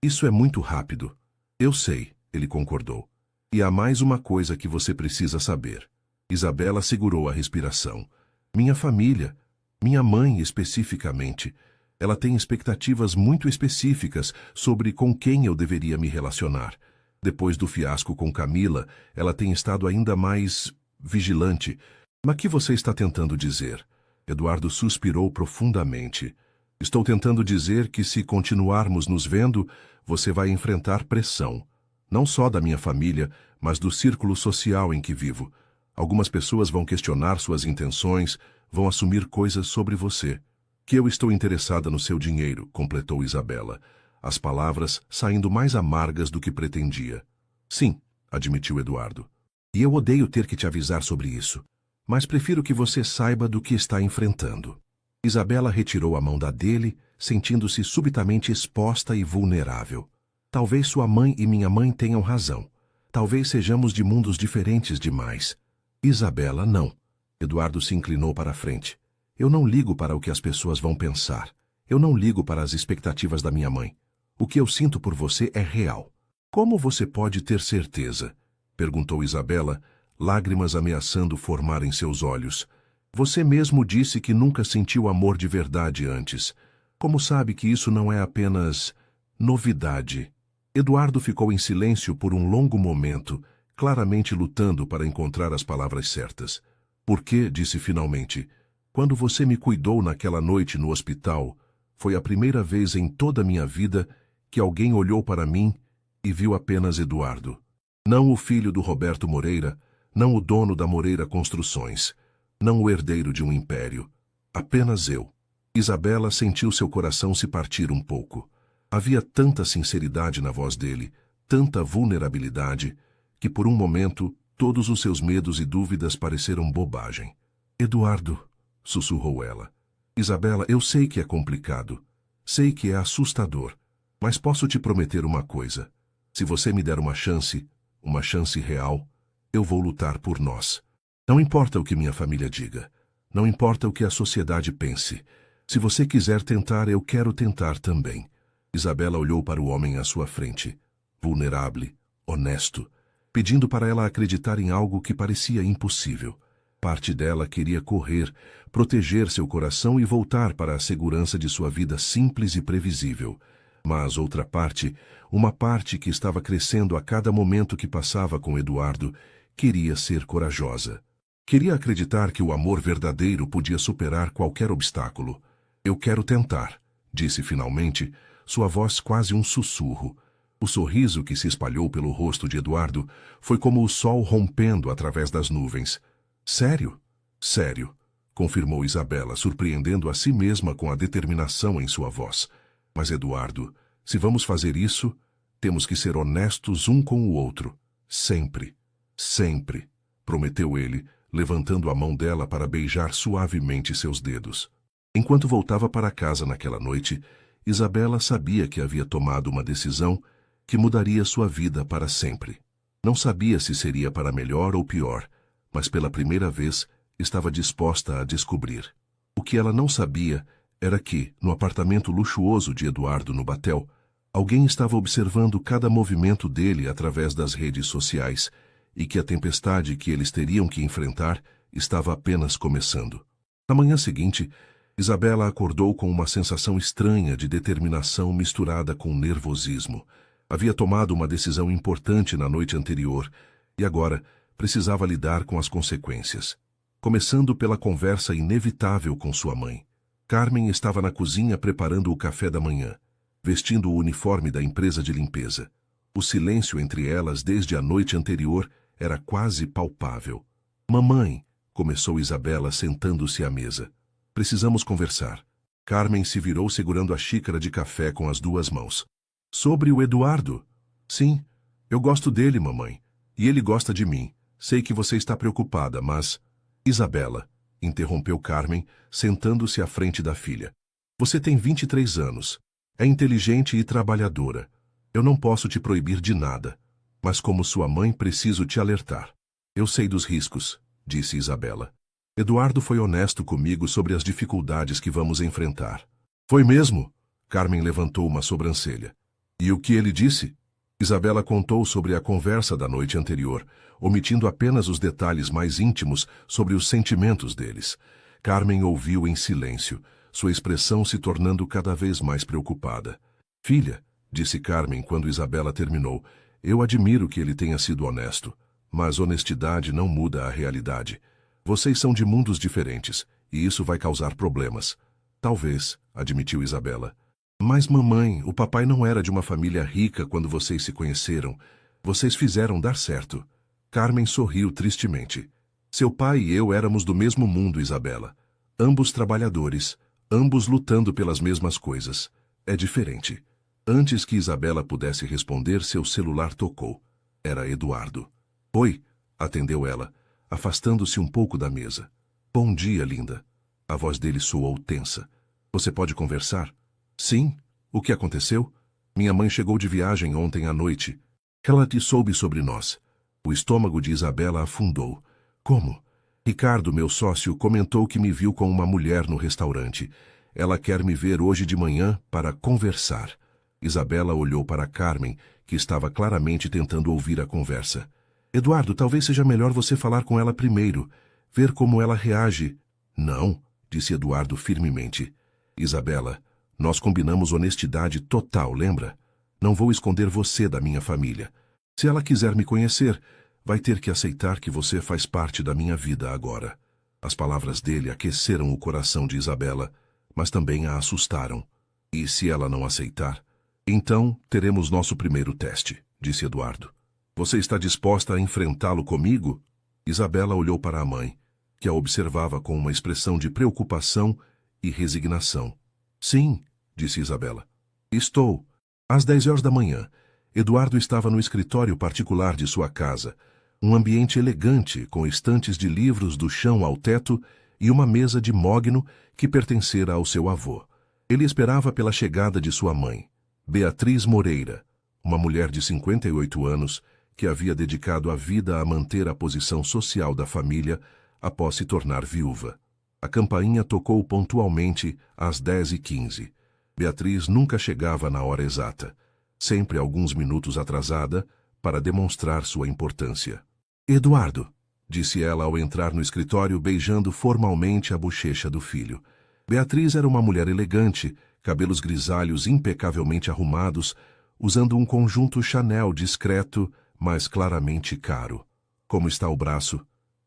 Isso é muito rápido. Eu sei, ele concordou. E há mais uma coisa que você precisa saber. Isabela segurou a respiração. Minha família, minha mãe especificamente, ela tem expectativas muito específicas sobre com quem eu deveria me relacionar. Depois do fiasco com Camila, ela tem estado ainda mais vigilante. Mas o que você está tentando dizer? Eduardo suspirou profundamente. Estou tentando dizer que se continuarmos nos vendo, você vai enfrentar pressão. Não só da minha família, mas do círculo social em que vivo. Algumas pessoas vão questionar suas intenções, vão assumir coisas sobre você. Que eu estou interessada no seu dinheiro, completou Isabela, as palavras saindo mais amargas do que pretendia. Sim, admitiu Eduardo. E eu odeio ter que te avisar sobre isso. Mas prefiro que você saiba do que está enfrentando. Isabela retirou a mão da dele, sentindo-se subitamente exposta e vulnerável. Talvez sua mãe e minha mãe tenham razão. Talvez sejamos de mundos diferentes demais. Isabela, não. Eduardo se inclinou para a frente. Eu não ligo para o que as pessoas vão pensar. Eu não ligo para as expectativas da minha mãe. O que eu sinto por você é real. Como você pode ter certeza? Perguntou Isabela, lágrimas ameaçando formar em seus olhos. Você mesmo disse que nunca sentiu amor de verdade antes. Como sabe que isso não é apenas novidade? Eduardo ficou em silêncio por um longo momento, claramente lutando para encontrar as palavras certas. Por que, disse finalmente, quando você me cuidou naquela noite no hospital, foi a primeira vez em toda a minha vida que alguém olhou para mim e viu apenas Eduardo. Não o filho do Roberto Moreira, não o dono da Moreira Construções, não o herdeiro de um império. Apenas eu. Isabela sentiu seu coração se partir um pouco. Havia tanta sinceridade na voz dele, tanta vulnerabilidade, que por um momento todos os seus medos e dúvidas pareceram bobagem. Eduardo, sussurrou ela. Isabela, eu sei que é complicado. Sei que é assustador. Mas posso te prometer uma coisa. Se você me der uma chance real, eu vou lutar por nós. Não importa o que minha família diga. Não importa o que a sociedade pense. Se você quiser tentar, eu quero tentar também. Isabela olhou para o homem à sua frente, vulnerável, honesto, pedindo para ela acreditar em algo que parecia impossível. Parte dela queria correr, proteger seu coração e voltar para a segurança de sua vida simples e previsível. Mas outra parte, uma parte que estava crescendo a cada momento que passava com Eduardo, queria ser corajosa. Queria acreditar que o amor verdadeiro podia superar qualquer obstáculo. Eu quero tentar, disse finalmente, sua voz quase um sussurro. O sorriso que se espalhou pelo rosto de Eduardo foi como o sol rompendo através das nuvens. Sério? Sério, confirmou Isabela, surpreendendo a si mesma com a determinação em sua voz. Mas, Eduardo, se vamos fazer isso, temos que ser honestos um com o outro. Sempre. Sempre, prometeu ele, levantando a mão dela para beijar suavemente seus dedos. Enquanto voltava para casa naquela noite, Isabela sabia que havia tomado uma decisão que mudaria sua vida para sempre. Não sabia se seria para melhor ou pior, mas pela primeira vez estava disposta a descobrir. O que ela não sabia era que, no apartamento luxuoso de Eduardo no Batel, alguém estava observando cada movimento dele através das redes sociais e que a tempestade que eles teriam que enfrentar estava apenas começando. Na manhã seguinte, Isabela acordou com uma sensação estranha de determinação misturada com nervosismo. Havia tomado uma decisão importante na noite anterior e agora precisava lidar com as consequências. Começando pela conversa inevitável com sua mãe. Carmen estava na cozinha preparando o café da manhã, vestindo o uniforme da empresa de limpeza. O silêncio entre elas desde a noite anterior era quase palpável. Mamãe, começou Isabela sentando-se à mesa. Precisamos conversar. Carmen se virou segurando a xícara de café com as duas mãos. Sobre o Eduardo? Sim, eu gosto dele, mamãe. E ele gosta de mim. Sei que você está preocupada, mas... Isabela, interrompeu Carmen, sentando-se à frente da filha. Você tem 23 anos. É inteligente e trabalhadora. Eu não posso te proibir de nada. Mas como sua mãe, preciso te alertar. Eu sei dos riscos, disse Isabela. Eduardo foi honesto comigo sobre as dificuldades que vamos enfrentar. Foi mesmo? Carmen levantou uma sobrancelha. E o que ele disse? Isabela contou sobre a conversa da noite anterior, omitindo apenas os detalhes mais íntimos sobre os sentimentos deles. Carmen ouviu em silêncio, sua expressão se tornando cada vez mais preocupada. Filha, disse Carmen quando Isabela terminou, eu admiro que ele tenha sido honesto, mas honestidade não muda a realidade. Vocês são de mundos diferentes, e isso vai causar problemas. Talvez, admitiu Isabela. Mas, mamãe, o papai não era de uma família rica quando vocês se conheceram. Vocês fizeram dar certo. Carmen sorriu tristemente. Seu pai e eu éramos do mesmo mundo, Isabela. Ambos trabalhadores, ambos lutando pelas mesmas coisas. É diferente. Antes que Isabela pudesse responder, seu celular tocou. Era Eduardo. Oi, atendeu ela, afastando-se um pouco da mesa. Bom dia, linda. A voz dele soou tensa. Você pode conversar? Sim. O que aconteceu? Minha mãe chegou de viagem ontem à noite. Ela te soube sobre nós. O estômago de Isabela afundou. Como? Ricardo, meu sócio, comentou que me viu com uma mulher no restaurante. Ela quer me ver hoje de manhã para conversar. Isabela olhou para Carmen, que estava claramente tentando ouvir a conversa. Eduardo, talvez seja melhor você falar com ela primeiro, ver como ela reage. Não, disse Eduardo firmemente. Isabela, nós combinamos honestidade total, lembra? Não vou esconder você da minha família. Se ela quiser me conhecer, vai ter que aceitar que você faz parte da minha vida agora. As palavras dele aqueceram o coração de Isabela, mas também a assustaram. E se ela não aceitar? Então, teremos nosso primeiro teste, disse Eduardo. Você está disposta a enfrentá-lo comigo? Isabela olhou para a mãe, que a observava com uma expressão de preocupação e resignação. Sim, disse Isabela. Estou. Às 10 horas da manhã, Eduardo estava no escritório particular de sua casa, um ambiente elegante com estantes de livros do chão ao teto e uma mesa de mogno que pertencera ao seu avô. Ele esperava pela chegada de sua mãe, Beatriz Moreira, uma mulher de 58 anos que havia dedicado a vida a manter a posição social da família após se tornar viúva. A campainha tocou pontualmente às 10h15. Beatriz nunca chegava na hora exata, sempre alguns minutos atrasada, para demonstrar sua importância. Eduardo, disse ela ao entrar no escritório beijando formalmente a bochecha do filho. Beatriz era uma mulher elegante, cabelos grisalhos impecavelmente arrumados, usando um conjunto Chanel discreto, mas claramente caro. Como está o braço?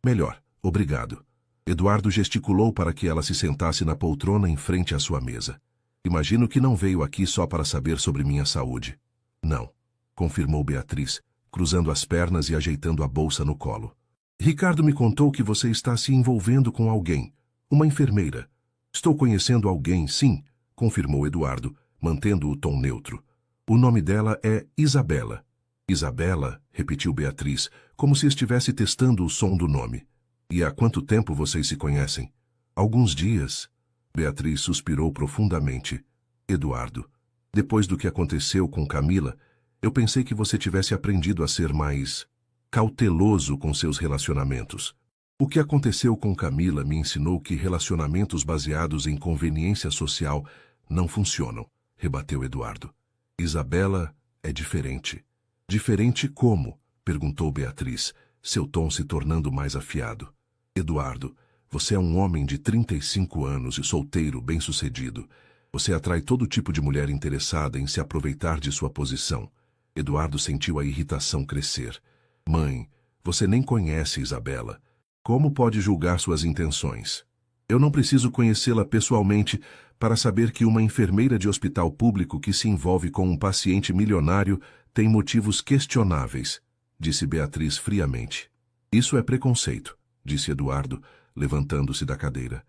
Melhor, obrigado. Eduardo gesticulou para que ela se sentasse na poltrona em frente à sua mesa. Imagino que não veio aqui só para saber sobre minha saúde. Não, confirmou Beatriz, cruzando as pernas e ajeitando a bolsa no colo. Ricardo me contou que você está se envolvendo com alguém, uma enfermeira. Estou conhecendo alguém, sim, confirmou Eduardo, mantendo o tom neutro. O nome dela é Isabela. Isabela, repetiu Beatriz, como se estivesse testando o som do nome. E há quanto tempo vocês se conhecem? Alguns dias. Beatriz suspirou profundamente. Eduardo, depois do que aconteceu com Camila, eu pensei que você tivesse aprendido a ser mais cauteloso com seus relacionamentos. O que aconteceu com Camila me ensinou que relacionamentos baseados em conveniência social não funcionam, rebateu Eduardo. Isabela é diferente. Diferente como? Perguntou Beatriz, seu tom se tornando mais afiado. Eduardo, você é um homem de 35 anos e solteiro, bem-sucedido. Você atrai todo tipo de mulher interessada em se aproveitar de sua posição. Eduardo sentiu a irritação crescer. Mãe, você nem conhece Isabela. Como pode julgar suas intenções? Eu não preciso conhecê-la pessoalmente para saber que uma enfermeira de hospital público que se envolve com um paciente milionário tem motivos questionáveis, disse Beatriz friamente. Isso é preconceito, disse Eduardo, levantando-se da cadeira.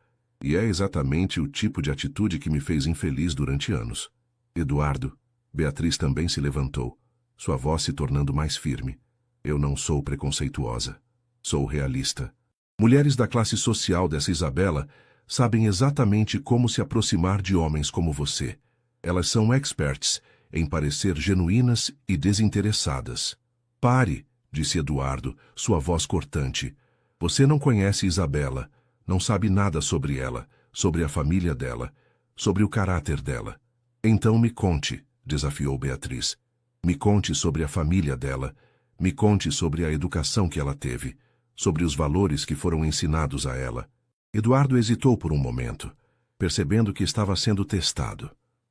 E é exatamente o tipo de atitude que me fez infeliz durante anos. Eduardo, Beatriz também se levantou, sua voz se tornando mais firme. Eu não sou preconceituosa. Sou realista. Mulheres da classe social dessa Isabela sabem exatamente como se aproximar de homens como você. Elas são experts em parecer genuínas e desinteressadas. Pare, disse Eduardo, sua voz cortante. Você não conhece Isabela, não sabe nada sobre ela, sobre a família dela, sobre o caráter dela. Então me conte, desafiou Beatriz. Me conte sobre a família dela, me conte sobre a educação que ela teve, sobre os valores que foram ensinados a ela. Eduardo hesitou por um momento, percebendo que estava sendo testado.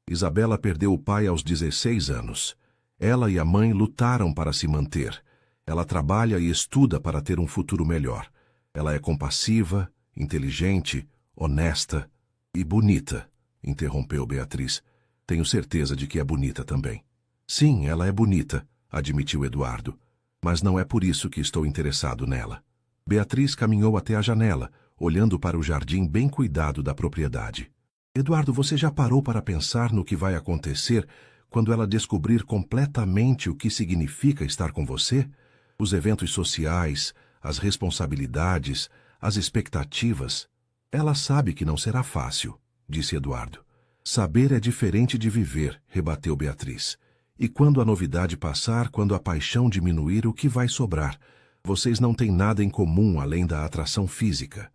Isabela perdeu o pai aos 16 anos. Ela e a mãe lutaram para se manter. Ela trabalha e estuda para ter um futuro melhor. Ela é compassiva, inteligente, honesta e bonita, interrompeu Beatriz. Tenho certeza de que é bonita também. Sim, ela é bonita, admitiu Eduardo. Mas não é por isso que estou interessado nela. Beatriz caminhou até a janela, olhando para o jardim bem cuidado da propriedade. Eduardo, você já parou para pensar no que vai acontecer quando ela descobrir completamente o que significa estar com você? Os eventos sociais, as responsabilidades, as expectativas. Ela sabe que não será fácil, disse Eduardo. Saber é diferente de viver, rebateu Beatriz. E quando a novidade passar, quando a paixão diminuir, o que vai sobrar? Vocês não têm nada em comum além da atração física.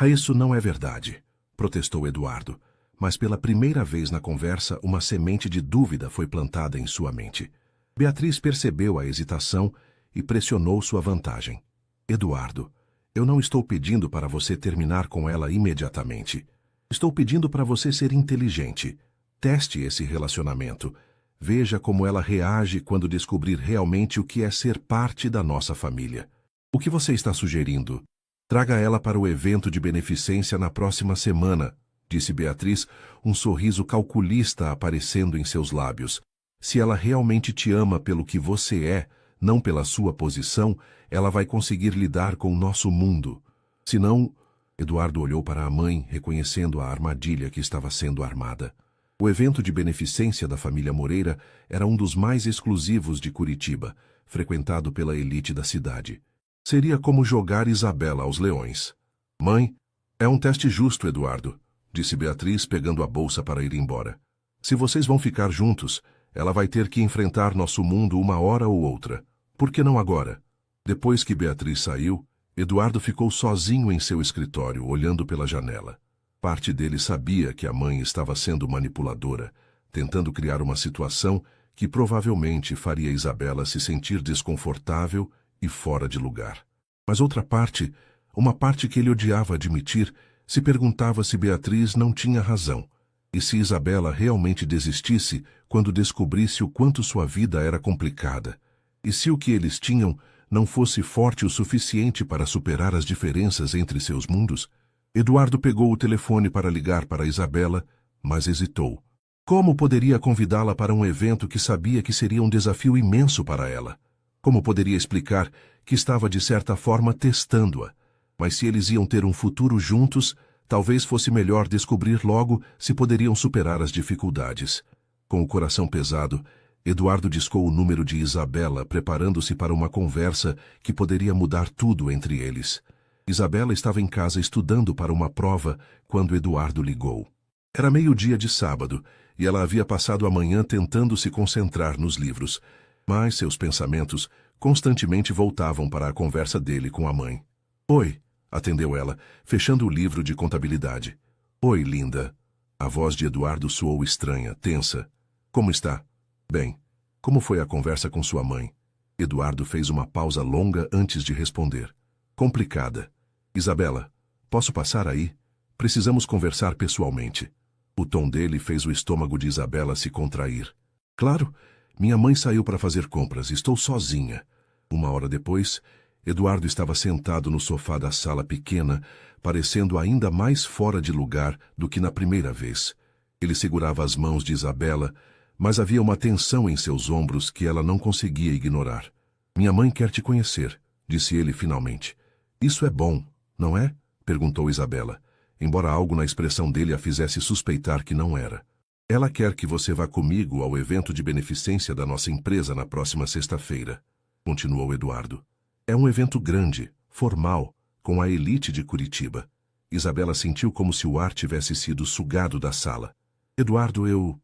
Isso não é verdade, protestou Eduardo. Mas pela primeira vez na conversa, uma semente de dúvida foi plantada em sua mente. Beatriz percebeu a hesitação e pressionou sua vantagem. Eduardo, eu não estou pedindo para você terminar com ela imediatamente. Estou pedindo para você ser inteligente. Teste esse relacionamento. Veja como ela reage quando descobrir realmente o que é ser parte da nossa família. O que você está sugerindo? Traga ela para o evento de beneficência na próxima semana, disse Beatriz, um sorriso calculista aparecendo em seus lábios. Se ela realmente te ama pelo que você é, não pela sua posição, ela vai conseguir lidar com o nosso mundo. Se não, Eduardo olhou para a mãe, reconhecendo a armadilha que estava sendo armada. O evento de beneficência da família Moreira era um dos mais exclusivos de Curitiba, frequentado pela elite da cidade. Seria como jogar Isabela aos leões. Mãe, é um teste justo, Eduardo, disse Beatriz, pegando a bolsa para ir embora. Se vocês vão ficar juntos, ela vai ter que enfrentar nosso mundo uma hora ou outra. Por que não agora? Depois que Beatriz saiu, Eduardo ficou sozinho em seu escritório, olhando pela janela. Parte dele sabia que a mãe estava sendo manipuladora, tentando criar uma situação que provavelmente faria Isabela se sentir desconfortável e fora de lugar. Mas outra parte, uma parte que ele odiava admitir, se perguntava se Beatriz não tinha razão, e se Isabela realmente desistisse quando descobrisse o quanto sua vida era complicada, e se o que eles tinham não fosse forte o suficiente para superar as diferenças entre seus mundos. Eduardo pegou o telefone para ligar para Isabela, mas hesitou. Como poderia convidá-la para um evento que sabia que seria um desafio imenso para ela? Como poderia explicar que estava de certa forma testando-a? Mas se eles iam ter um futuro juntos, talvez fosse melhor descobrir logo se poderiam superar as dificuldades. Com o coração pesado, Eduardo discou o número de Isabela, preparando-se para uma conversa que poderia mudar tudo entre eles. Isabela estava em casa estudando para uma prova quando Eduardo ligou. Era meio-dia de sábado, e ela havia passado a manhã tentando se concentrar nos livros, mas seus pensamentos constantemente voltavam para a conversa dele com a mãe. Oi, atendeu ela, fechando o livro de contabilidade. Oi, linda. A voz de Eduardo soou estranha, tensa. Como está? Bem, como foi a conversa com sua mãe? Eduardo fez uma pausa longa antes de responder. Complicada. Isabela, posso passar aí? Precisamos conversar pessoalmente. O tom dele fez o estômago de Isabela se contrair. Claro, minha mãe saiu para fazer compras, estou sozinha. Uma hora depois, Eduardo estava sentado no sofá da sala pequena, parecendo ainda mais fora de lugar do que na primeira vez. Ele segurava as mãos de Isabela, mas havia uma tensão em seus ombros que ela não conseguia ignorar. Minha mãe quer te conhecer, disse ele finalmente. Isso é bom, não é? Perguntou Isabela, embora algo na expressão dele a fizesse suspeitar que não era. Ela quer que você vá comigo ao evento de beneficência da nossa empresa na próxima sexta-feira, continuou Eduardo. É um evento grande, formal, com a elite de Curitiba. Isabela sentiu como se o ar tivesse sido sugado da sala. Eduardo, eu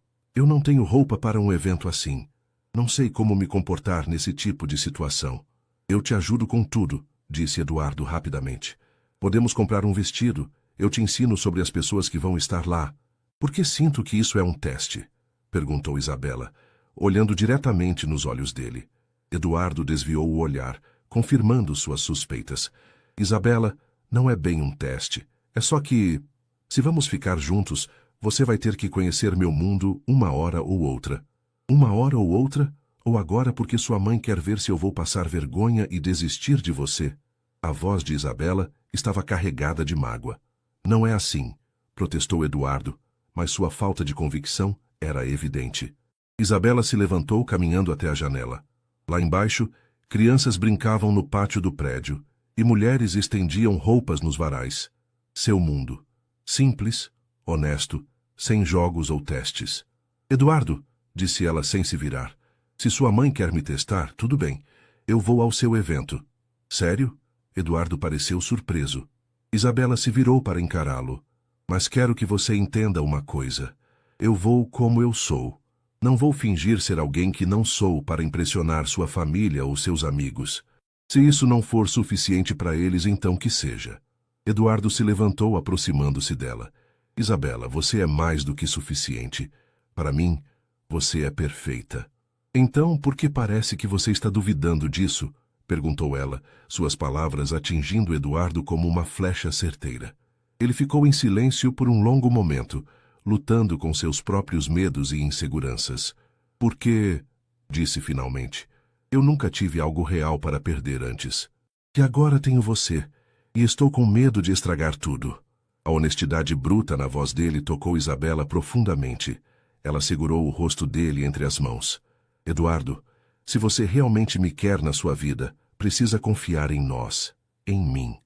não tenho roupa para um evento assim. Não sei como me comportar nesse tipo de situação. Eu te ajudo com tudo, disse Eduardo rapidamente. Podemos comprar um vestido. Eu te ensino sobre as pessoas que vão estar lá. Por que sinto que isso é um teste? Perguntou Isabela, olhando diretamente nos olhos dele. Eduardo desviou o olhar, confirmando suas suspeitas. Isabela, não é bem um teste. É só que, se vamos ficar juntos, você vai ter que conhecer meu mundo uma hora ou outra. Uma hora ou outra? Ou agora porque sua mãe quer ver se eu vou passar vergonha e desistir de você? A voz de Isabela estava carregada de mágoa. Não é assim, protestou Eduardo, mas sua falta de convicção era evidente. Isabela se levantou caminhando até a janela. Lá embaixo, crianças brincavam no pátio do prédio e mulheres estendiam roupas nos varais. Seu mundo. Simples, honesto, sem jogos ou testes. Eduardo, disse ela sem se virar, se sua mãe quer me testar, tudo bem. Eu vou ao seu evento. Sério? Eduardo pareceu surpreso. Isabela se virou para encará-lo. Mas quero que você entenda uma coisa. Eu vou como eu sou. Não vou fingir ser alguém que não sou para impressionar sua família ou seus amigos. Se isso não for suficiente para eles, então que seja. Eduardo se levantou, aproximando-se dela. Isabela, você é mais do que suficiente. Para mim, você é perfeita. Então, por que parece que você está duvidando disso? Perguntou ela, suas palavras atingindo Eduardo como uma flecha certeira. Ele ficou em silêncio por um longo momento, lutando com seus próprios medos e inseguranças. Porque, disse finalmente, eu nunca tive algo real para perder antes. E agora tenho você, e estou com medo de estragar tudo. A honestidade bruta na voz dele tocou Isabela profundamente. Ela segurou o rosto dele entre as mãos. Eduardo, se você realmente me quer na sua vida, precisa confiar em nós, em mim.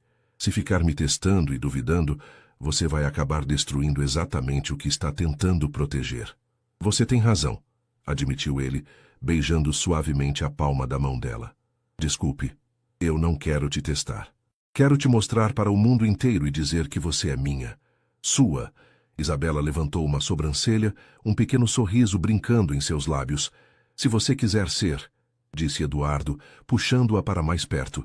Se ficar me testando e duvidando, você vai acabar destruindo exatamente o que está tentando proteger. Você tem razão, admitiu ele, beijando suavemente a palma da mão dela. Desculpe, eu não quero te testar. Quero te mostrar para o mundo inteiro e dizer que você é minha. Sua. Isabela levantou uma sobrancelha, um pequeno sorriso brincando em seus lábios. Se você quiser ser, disse Eduardo, puxando-a para mais perto.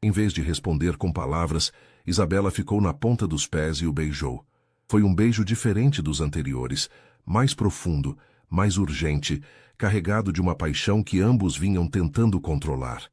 Em vez de responder com palavras, Isabela ficou na ponta dos pés e o beijou. Foi um beijo diferente dos anteriores, mais profundo, mais urgente, carregado de uma paixão que ambos vinham tentando controlar.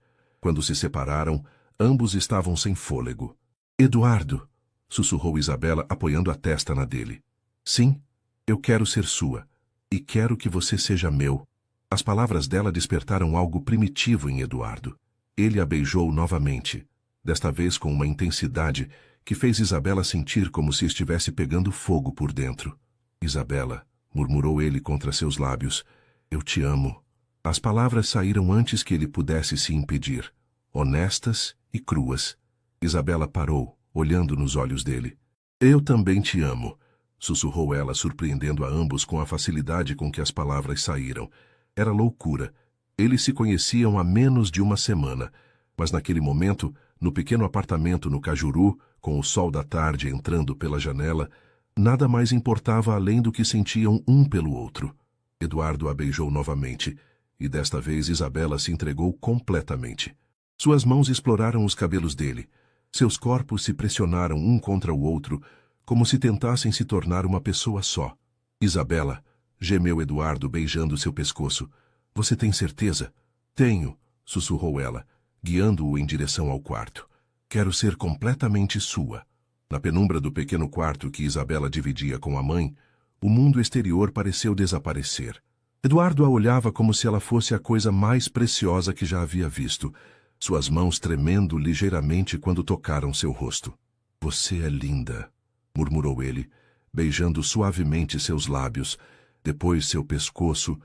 Quando se separaram, ambos estavam sem fôlego. Eduardo, sussurrou Isabela, apoiando a testa na dele. Sim, eu quero ser sua, e quero que você seja meu. As palavras dela despertaram algo primitivo em Eduardo. Ele a beijou novamente, desta vez com uma intensidade que fez Isabela sentir como se estivesse pegando fogo por dentro. Isabela, murmurou ele contra seus lábios, eu te amo. As palavras saíram antes que ele pudesse se impedir, honestas e cruas. Isabela parou, olhando nos olhos dele. Eu também te amo, sussurrou ela, surpreendendo a ambos com a facilidade com que as palavras saíram. Era loucura. Eles se conheciam há menos de uma semana, mas naquele momento, no pequeno apartamento no Cajuru, com o sol da tarde entrando pela janela, nada mais importava além do que sentiam um pelo outro. Eduardo a beijou novamente, e desta vez Isabela se entregou completamente. Suas mãos exploraram os cabelos dele. Seus corpos se pressionaram um contra o outro, como se tentassem se tornar uma pessoa só. Isabela, gemeu Eduardo beijando seu pescoço. Você tem certeza? Tenho, sussurrou ela, guiando-o em direção ao quarto. Quero ser completamente sua. Na penumbra do pequeno quarto que Isabela dividia com a mãe, o mundo exterior pareceu desaparecer. Eduardo a olhava como se ela fosse a coisa mais preciosa que já havia visto, suas mãos tremendo ligeiramente quando tocaram seu rosto. Você é linda, murmurou ele, beijando suavemente seus lábios, depois seu pescoço,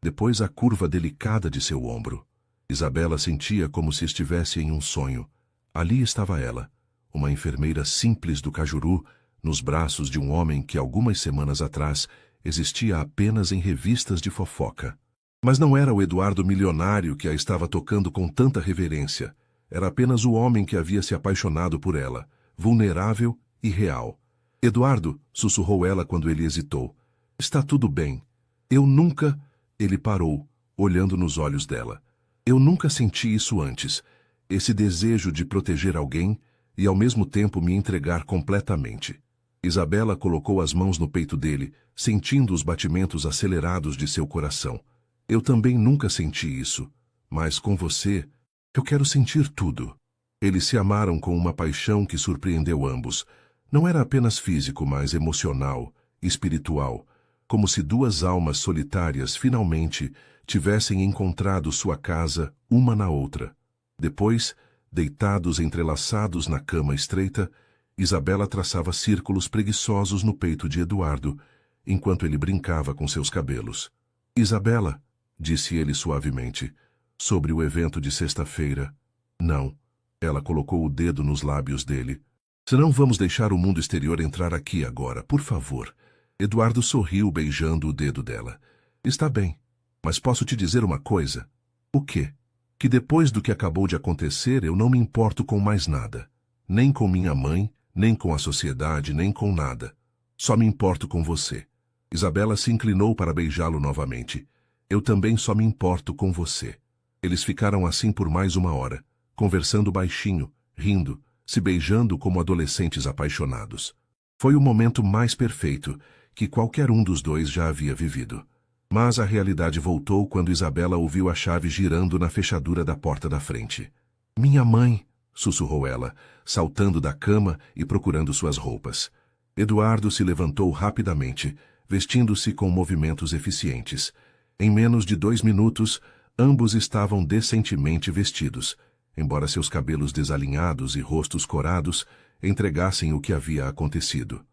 depois a curva delicada de seu ombro. Isabela sentia como se estivesse em um sonho. Ali estava ela, uma enfermeira simples do Cajuru, nos braços de um homem que algumas semanas atrás existia apenas em revistas de fofoca. Mas não era o Eduardo milionário que a estava tocando com tanta reverência. Era apenas o homem que havia se apaixonado por ela, vulnerável e real. Eduardo, sussurrou ela quando ele hesitou. Está tudo bem. Eu nunca... Ele parou, olhando nos olhos dela. Eu nunca senti isso antes. Esse desejo de proteger alguém e ao mesmo tempo me entregar completamente. Isabela colocou as mãos no peito dele, sentindo os batimentos acelerados de seu coração. Eu também nunca senti isso, mas com você, eu quero sentir tudo. Eles se amaram com uma paixão que surpreendeu ambos. Não era apenas físico, mas emocional, espiritual, como se duas almas solitárias finalmente tivessem encontrado sua casa uma na outra. Depois, deitados entrelaçados na cama estreita, Isabela traçava círculos preguiçosos no peito de Eduardo, enquanto ele brincava com seus cabelos. Isabela, disse ele suavemente, sobre o evento de sexta-feira. Não. Ela colocou o dedo nos lábios dele. Senão vamos deixar o mundo exterior entrar aqui agora, por favor. Eduardo sorriu beijando o dedo dela. Está bem, mas posso te dizer uma coisa? O quê? Que depois do que acabou de acontecer eu não me importo com mais nada. Nem com minha mãe, nem com a sociedade, nem com nada. Só me importo com você. Isabela se inclinou para beijá-lo novamente. Eu também só me importo com você. Eles ficaram assim por mais uma hora, conversando baixinho, rindo, se beijando como adolescentes apaixonados. Foi o momento mais perfeito que qualquer um dos dois já havia vivido. Mas a realidade voltou quando Isabela ouviu a chave girando na fechadura da porta da frente. Minha mãe, sussurrou ela, saltando da cama e procurando suas roupas. Eduardo se levantou rapidamente, vestindo-se com movimentos eficientes. Em menos de 2 minutos, ambos estavam decentemente vestidos, embora seus cabelos desalinhados e rostos corados entregassem o que havia acontecido.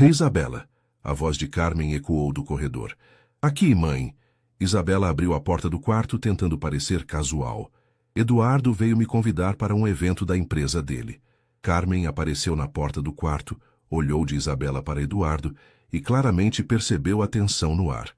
Isabela, a voz de Carmen ecoou do corredor. Aqui, mãe. Isabela abriu a porta do quarto tentando parecer casual. Eduardo veio me convidar para um evento da empresa dele. Carmen apareceu na porta do quarto, olhou de Isabela para Eduardo e claramente percebeu a tensão no ar.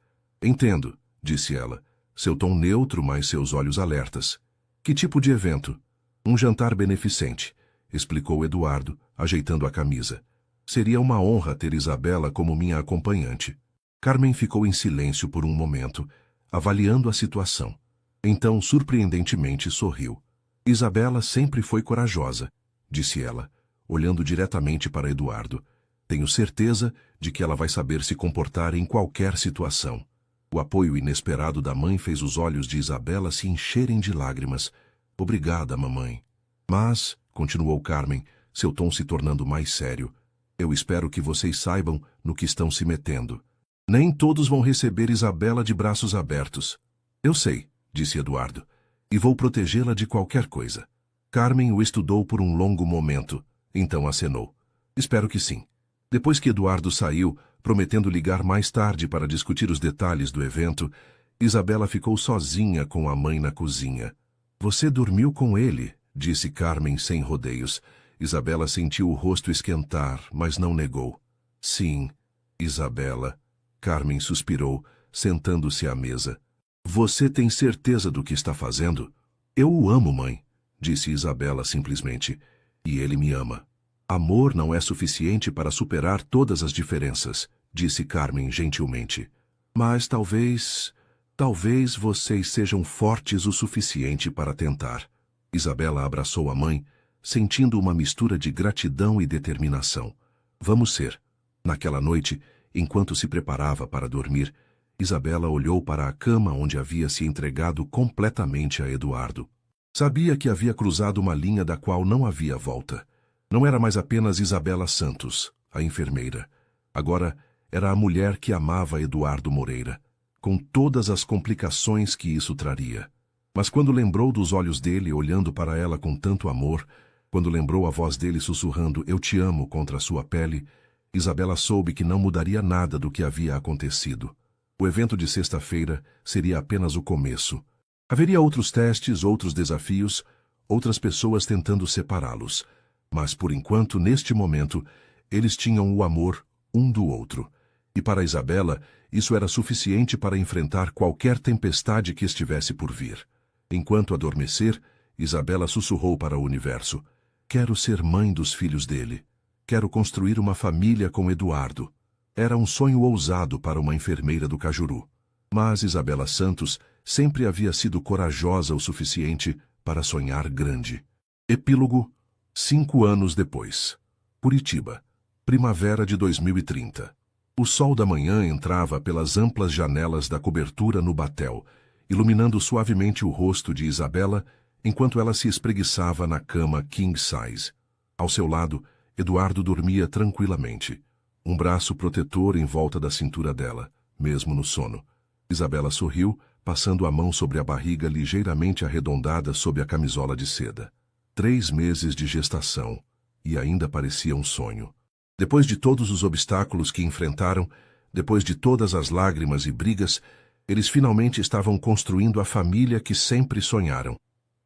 Entendo, disse ela, seu tom neutro, mas seus olhos alertas. Que tipo de evento? Um jantar beneficente, explicou Eduardo, ajeitando a camisa. Seria uma honra ter Isabela como minha acompanhante. Carmen ficou em silêncio por um momento, avaliando a situação. Então, surpreendentemente, sorriu. Isabela sempre foi corajosa, disse ela, olhando diretamente para Eduardo. Tenho certeza de que ela vai saber se comportar em qualquer situação. O apoio inesperado da mãe fez os olhos de Isabela se encherem de lágrimas. Obrigada, mamãe. Mas, continuou Carmen, seu tom se tornando mais sério, eu espero que vocês saibam no que estão se metendo. Nem todos vão receber Isabela de braços abertos. Eu sei, disse Eduardo, e vou protegê-la de qualquer coisa. Carmen o estudou por um longo momento, então acenou. Espero que sim. Depois que Eduardo saiu, prometendo ligar mais tarde para discutir os detalhes do evento, Isabela ficou sozinha com a mãe na cozinha. Você dormiu com ele, disse Carmen sem rodeios. Isabela sentiu o rosto esquentar, mas não negou. Sim, Isabela. Carmen suspirou, sentando-se à mesa. Você tem certeza do que está fazendo? Eu o amo, mãe, disse Isabela simplesmente. E ele me ama. Amor não é suficiente para superar todas as diferenças, disse Carmen gentilmente. Mas talvez vocês sejam fortes o suficiente para tentar. Isabela abraçou a mãe, sentindo uma mistura de gratidão e determinação. Vamos ser. Naquela noite, enquanto se preparava para dormir, Isabela olhou para a cama onde havia se entregado completamente a Eduardo. Sabia que havia cruzado uma linha da qual não havia volta. Não era mais apenas Isabela Santos, a enfermeira. Agora era a mulher que amava Eduardo Moreira, com todas as complicações que isso traria. Mas quando lembrou dos olhos dele olhando para ela com tanto amor, quando lembrou a voz dele sussurrando "Eu te amo" contra a sua pele, Isabela soube que não mudaria nada do que havia acontecido. O evento de sexta-feira seria apenas o começo. Haveria outros testes, outros desafios, outras pessoas tentando separá-los. Mas, por enquanto, neste momento, eles tinham o amor um do outro. E para Isabela, isso era suficiente para enfrentar qualquer tempestade que estivesse por vir. Enquanto adormecer, Isabela sussurrou para o universo. Quero ser mãe dos filhos dele. Quero construir uma família com Eduardo. Era um sonho ousado para uma enfermeira do Cajuru. Mas Isabela Santos sempre havia sido corajosa o suficiente para sonhar grande. Epílogo. 5 anos depois. Curitiba. Primavera de 2030. O sol da manhã entrava pelas amplas janelas da cobertura no batel, iluminando suavemente o rosto de Isabela enquanto ela se espreguiçava na cama king size. Ao seu lado, Eduardo dormia tranquilamente, um braço protetor em volta da cintura dela, mesmo no sono. Isabela sorriu, passando a mão sobre a barriga ligeiramente arredondada sob a camisola de seda. 3 meses de gestação, e ainda parecia um sonho. Depois de todos os obstáculos que enfrentaram, depois de todas as lágrimas e brigas, eles finalmente estavam construindo a família que sempre sonharam.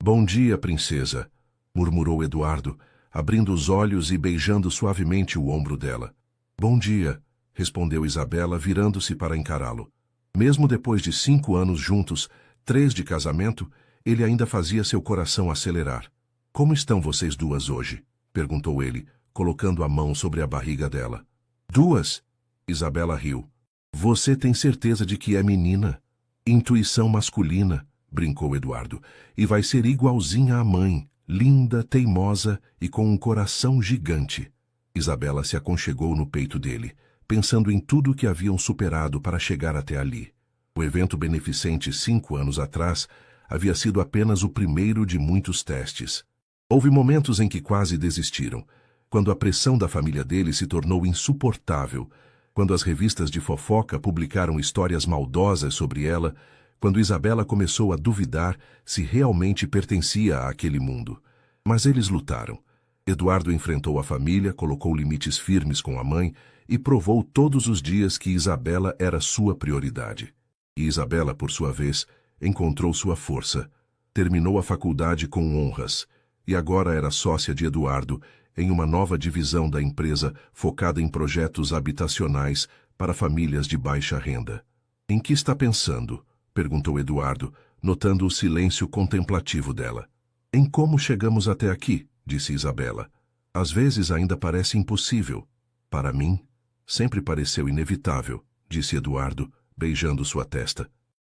Bom dia, princesa, murmurou Eduardo, abrindo os olhos e beijando suavemente o ombro dela. Bom dia, respondeu Isabela, virando-se para encará-lo. Mesmo depois de 5 anos juntos, 3 de casamento, ele ainda fazia seu coração acelerar. Como estão vocês duas hoje? Perguntou ele, colocando a mão sobre a barriga dela. 2? Isabela riu. Você tem certeza de que é menina? Intuição masculina, brincou Eduardo, e vai ser igualzinha à mãe, linda, teimosa e com um coração gigante. Isabela se aconchegou no peito dele, pensando em tudo o que haviam superado para chegar até ali. O evento beneficente 5 anos atrás havia sido apenas o primeiro de muitos testes. Houve momentos em que quase desistiram, quando a pressão da família dele se tornou insuportável, quando as revistas de fofoca publicaram histórias maldosas sobre ela, quando Isabela começou a duvidar se realmente pertencia àquele mundo. Mas eles lutaram. Eduardo enfrentou a família, colocou limites firmes com a mãe e provou todos os dias que Isabela era sua prioridade. E Isabela, por sua vez, encontrou sua força. Terminou a faculdade com honras e agora era sócia de Eduardo em uma nova divisão da empresa focada em projetos habitacionais para famílias de baixa renda. Em que está pensando? Perguntou Eduardo, notando o silêncio contemplativo dela. Em como chegamos até aqui, disse Isabela. Às vezes ainda parece impossível. Para mim, sempre pareceu inevitável, disse Eduardo, beijando sua testa.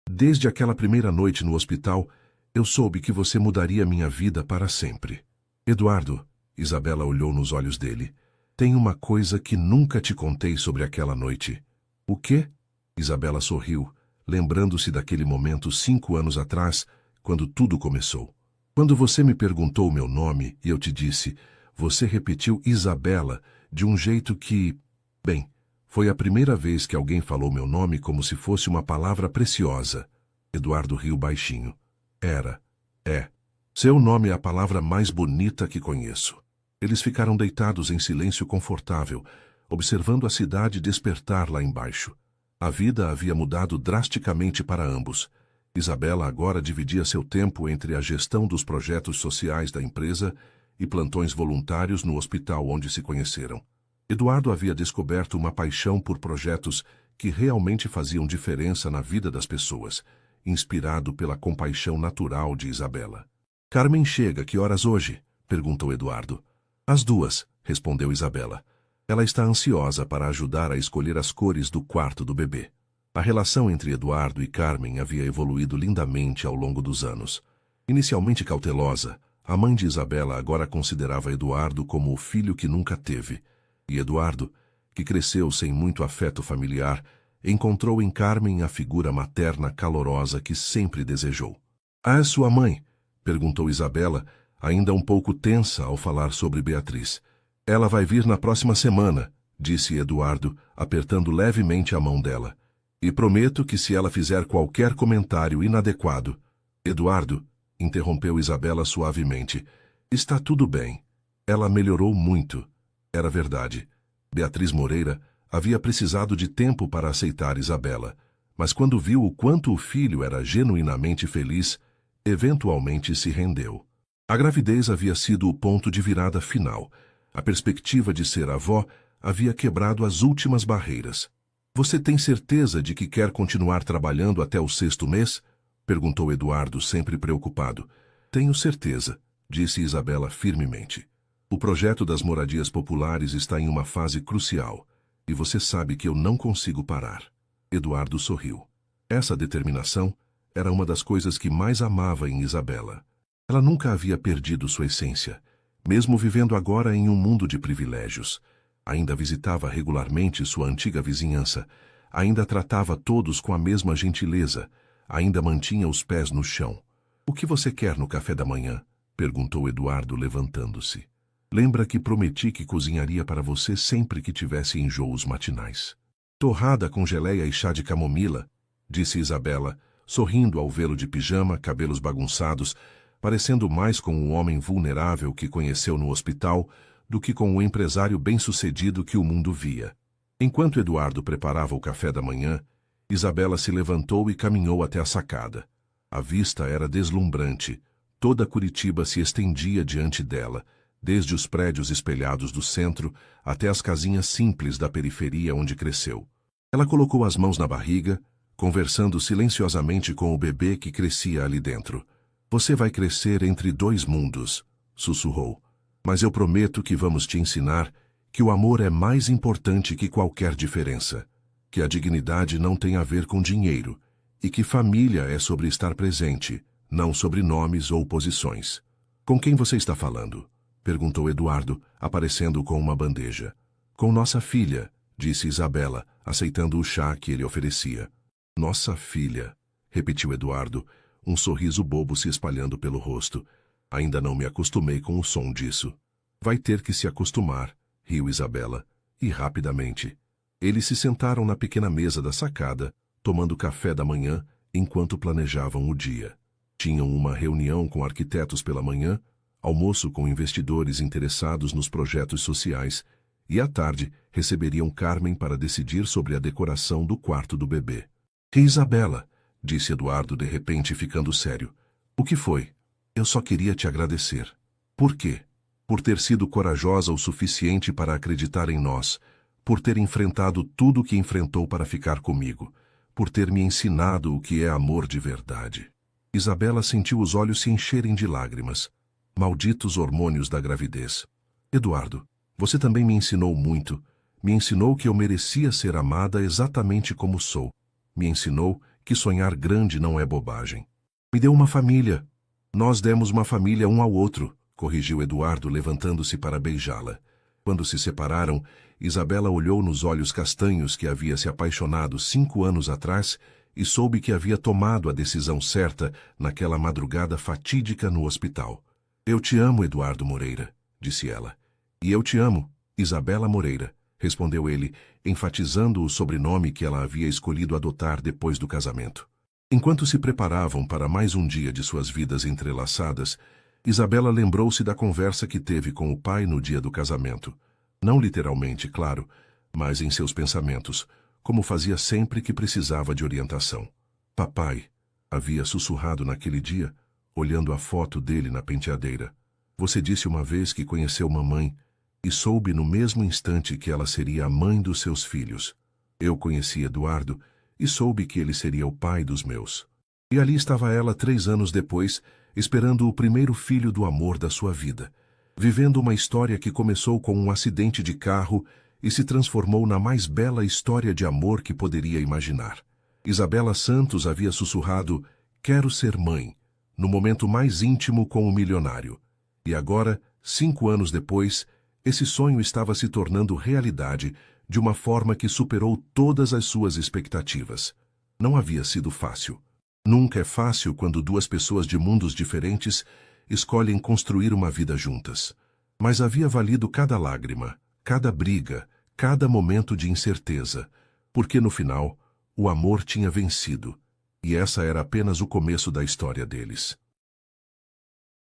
Desde aquela primeira noite no hospital, eu soube que você mudaria minha vida para sempre. Eduardo, Isabela olhou nos olhos dele. Tem uma coisa que nunca te contei sobre aquela noite. O quê? Isabela sorriu, lembrando-se daquele momento 5 anos atrás, quando tudo começou. Quando você me perguntou o meu nome e eu te disse, você repetiu Isabela de um jeito que... Bem, foi a primeira vez que alguém falou meu nome como se fosse uma palavra preciosa. Eduardo riu baixinho. É. Seu nome é a palavra mais bonita que conheço. Eles ficaram deitados em silêncio confortável, observando a cidade despertar lá embaixo. A vida havia mudado drasticamente para ambos. Isabela agora dividia seu tempo entre a gestão dos projetos sociais da empresa e plantões voluntários no hospital onde se conheceram. Eduardo havia descoberto uma paixão por projetos que realmente faziam diferença na vida das pessoas, inspirado pela compaixão natural de Isabela. Carmen chega, que horas hoje? Perguntou Eduardo. Às 2, respondeu Isabela. Ela está ansiosa para ajudar a escolher as cores do quarto do bebê. A relação entre Eduardo e Carmen havia evoluído lindamente ao longo dos anos. Inicialmente cautelosa, a mãe de Isabela agora considerava Eduardo como o filho que nunca teve. E Eduardo, que cresceu sem muito afeto familiar, encontrou em Carmen a figura materna calorosa que sempre desejou. Ah, é sua mãe? Perguntou Isabela, ainda um pouco tensa ao falar sobre Beatriz. Ela vai vir na próxima semana, disse Eduardo, apertando levemente a mão dela. E prometo que se ela fizer qualquer comentário inadequado... Eduardo, interrompeu Isabela suavemente, está tudo bem. Ela melhorou muito. Era verdade. Beatriz Moreira havia precisado de tempo para aceitar Isabela, mas quando viu o quanto o filho era genuinamente feliz, eventualmente se rendeu. A gravidez havia sido o ponto de virada final. A perspectiva de ser avó havia quebrado as últimas barreiras. Você tem certeza de que quer continuar trabalhando até o 6º mês? Perguntou Eduardo, sempre preocupado. Tenho certeza, disse Isabela firmemente. O projeto das moradias populares está em uma fase crucial, e você sabe que eu não consigo parar. Eduardo sorriu. Essa determinação era uma das coisas que mais amava em Isabela. Ela nunca havia perdido sua essência, mesmo vivendo agora em um mundo de privilégios. Ainda visitava regularmente sua antiga vizinhança, ainda tratava todos com a mesma gentileza, ainda mantinha os pés no chão. O que você quer no café da manhã? Perguntou Eduardo, levantando-se. Lembra que prometi que cozinharia para você sempre que tivesse enjoos matinais. Torrada com geleia e chá de camomila, disse Isabela, sorrindo ao vê-lo de pijama, cabelos bagunçados, parecendo mais com um homem vulnerável que conheceu no hospital do que com o empresário bem-sucedido que o mundo via. Enquanto Eduardo preparava o café da manhã, Isabela se levantou e caminhou até a sacada. A vista era deslumbrante. Toda Curitiba se estendia diante dela, desde os prédios espelhados do centro até as casinhas simples da periferia onde cresceu. Ela colocou as mãos na barriga, conversando silenciosamente com o bebê que crescia ali dentro. Você vai crescer entre 2 mundos, sussurrou. Mas eu prometo que vamos te ensinar que o amor é mais importante que qualquer diferença, que a dignidade não tem a ver com dinheiro e que família é sobre estar presente, não sobre nomes ou posições. Com quem você está falando? Perguntou Eduardo, aparecendo com uma bandeja. Com nossa filha, disse Isabela, aceitando o chá que ele oferecia. Nossa filha, repetiu Eduardo, um sorriso bobo se espalhando pelo rosto. Ainda não me acostumei com o som disso. Vai ter que se acostumar, riu Isabela, e rapidamente. Eles se sentaram na pequena mesa da sacada, tomando café da manhã enquanto planejavam o dia. Tinham uma reunião com arquitetos pela manhã, almoço com investidores interessados nos projetos sociais, e à tarde receberiam Carmen para decidir sobre a decoração do quarto do bebê. Isabela, disse Eduardo de repente ficando sério. O que foi? Eu só queria te agradecer. Por quê? por ter sido corajosa o suficiente para acreditar em nós, por ter enfrentado tudo o que enfrentou para ficar comigo, por ter me ensinado o que é amor de verdade. Isabela sentiu os olhos se encherem de lágrimas. Malditos hormônios da gravidez. Eduardo, você também me ensinou muito. Me ensinou que eu merecia ser amada exatamente como sou. Me ensinou que sonhar grande não é bobagem. Me deu uma família. Nós demos uma família um ao outro, corrigiu Eduardo, levantando-se para beijá-la. Quando se separaram, Isabela olhou nos olhos castanhos que havia se apaixonado 5 anos atrás e soube que havia tomado a decisão certa naquela madrugada fatídica no hospital. Eu te amo, Eduardo Moreira, disse ela. E eu te amo, Isabela Moreira, respondeu ele, enfatizando o sobrenome que ela havia escolhido adotar depois do casamento. Enquanto se preparavam para mais um dia de suas vidas entrelaçadas, Isabela lembrou-se da conversa que teve com o pai no dia do casamento. Não literalmente, claro, mas em seus pensamentos, como fazia sempre que precisava de orientação. Papai, havia sussurrado naquele dia, olhando a foto dele na penteadeira. Você disse uma vez que conheceu mamãe e soube no mesmo instante que ela seria a mãe dos seus filhos. Eu conheci Eduardo e soube que ele seria o pai dos meus. E ali estava ela 3 anos depois, esperando o primeiro filho do amor da sua vida, vivendo uma história que começou com um acidente de carro e se transformou na mais bela história de amor que poderia imaginar. Isabela Santos havia sussurrado, quero ser mãe, no momento mais íntimo com o milionário. E agora, 5 anos depois, esse sonho estava se tornando realidade de uma forma que superou todas as suas expectativas. Não havia sido fácil. Nunca é fácil quando 2 pessoas de mundos diferentes escolhem construir uma vida juntas. Mas havia valido cada lágrima, cada briga, cada momento de incerteza, porque no final, o amor tinha vencido, e essa era apenas o começo da história deles.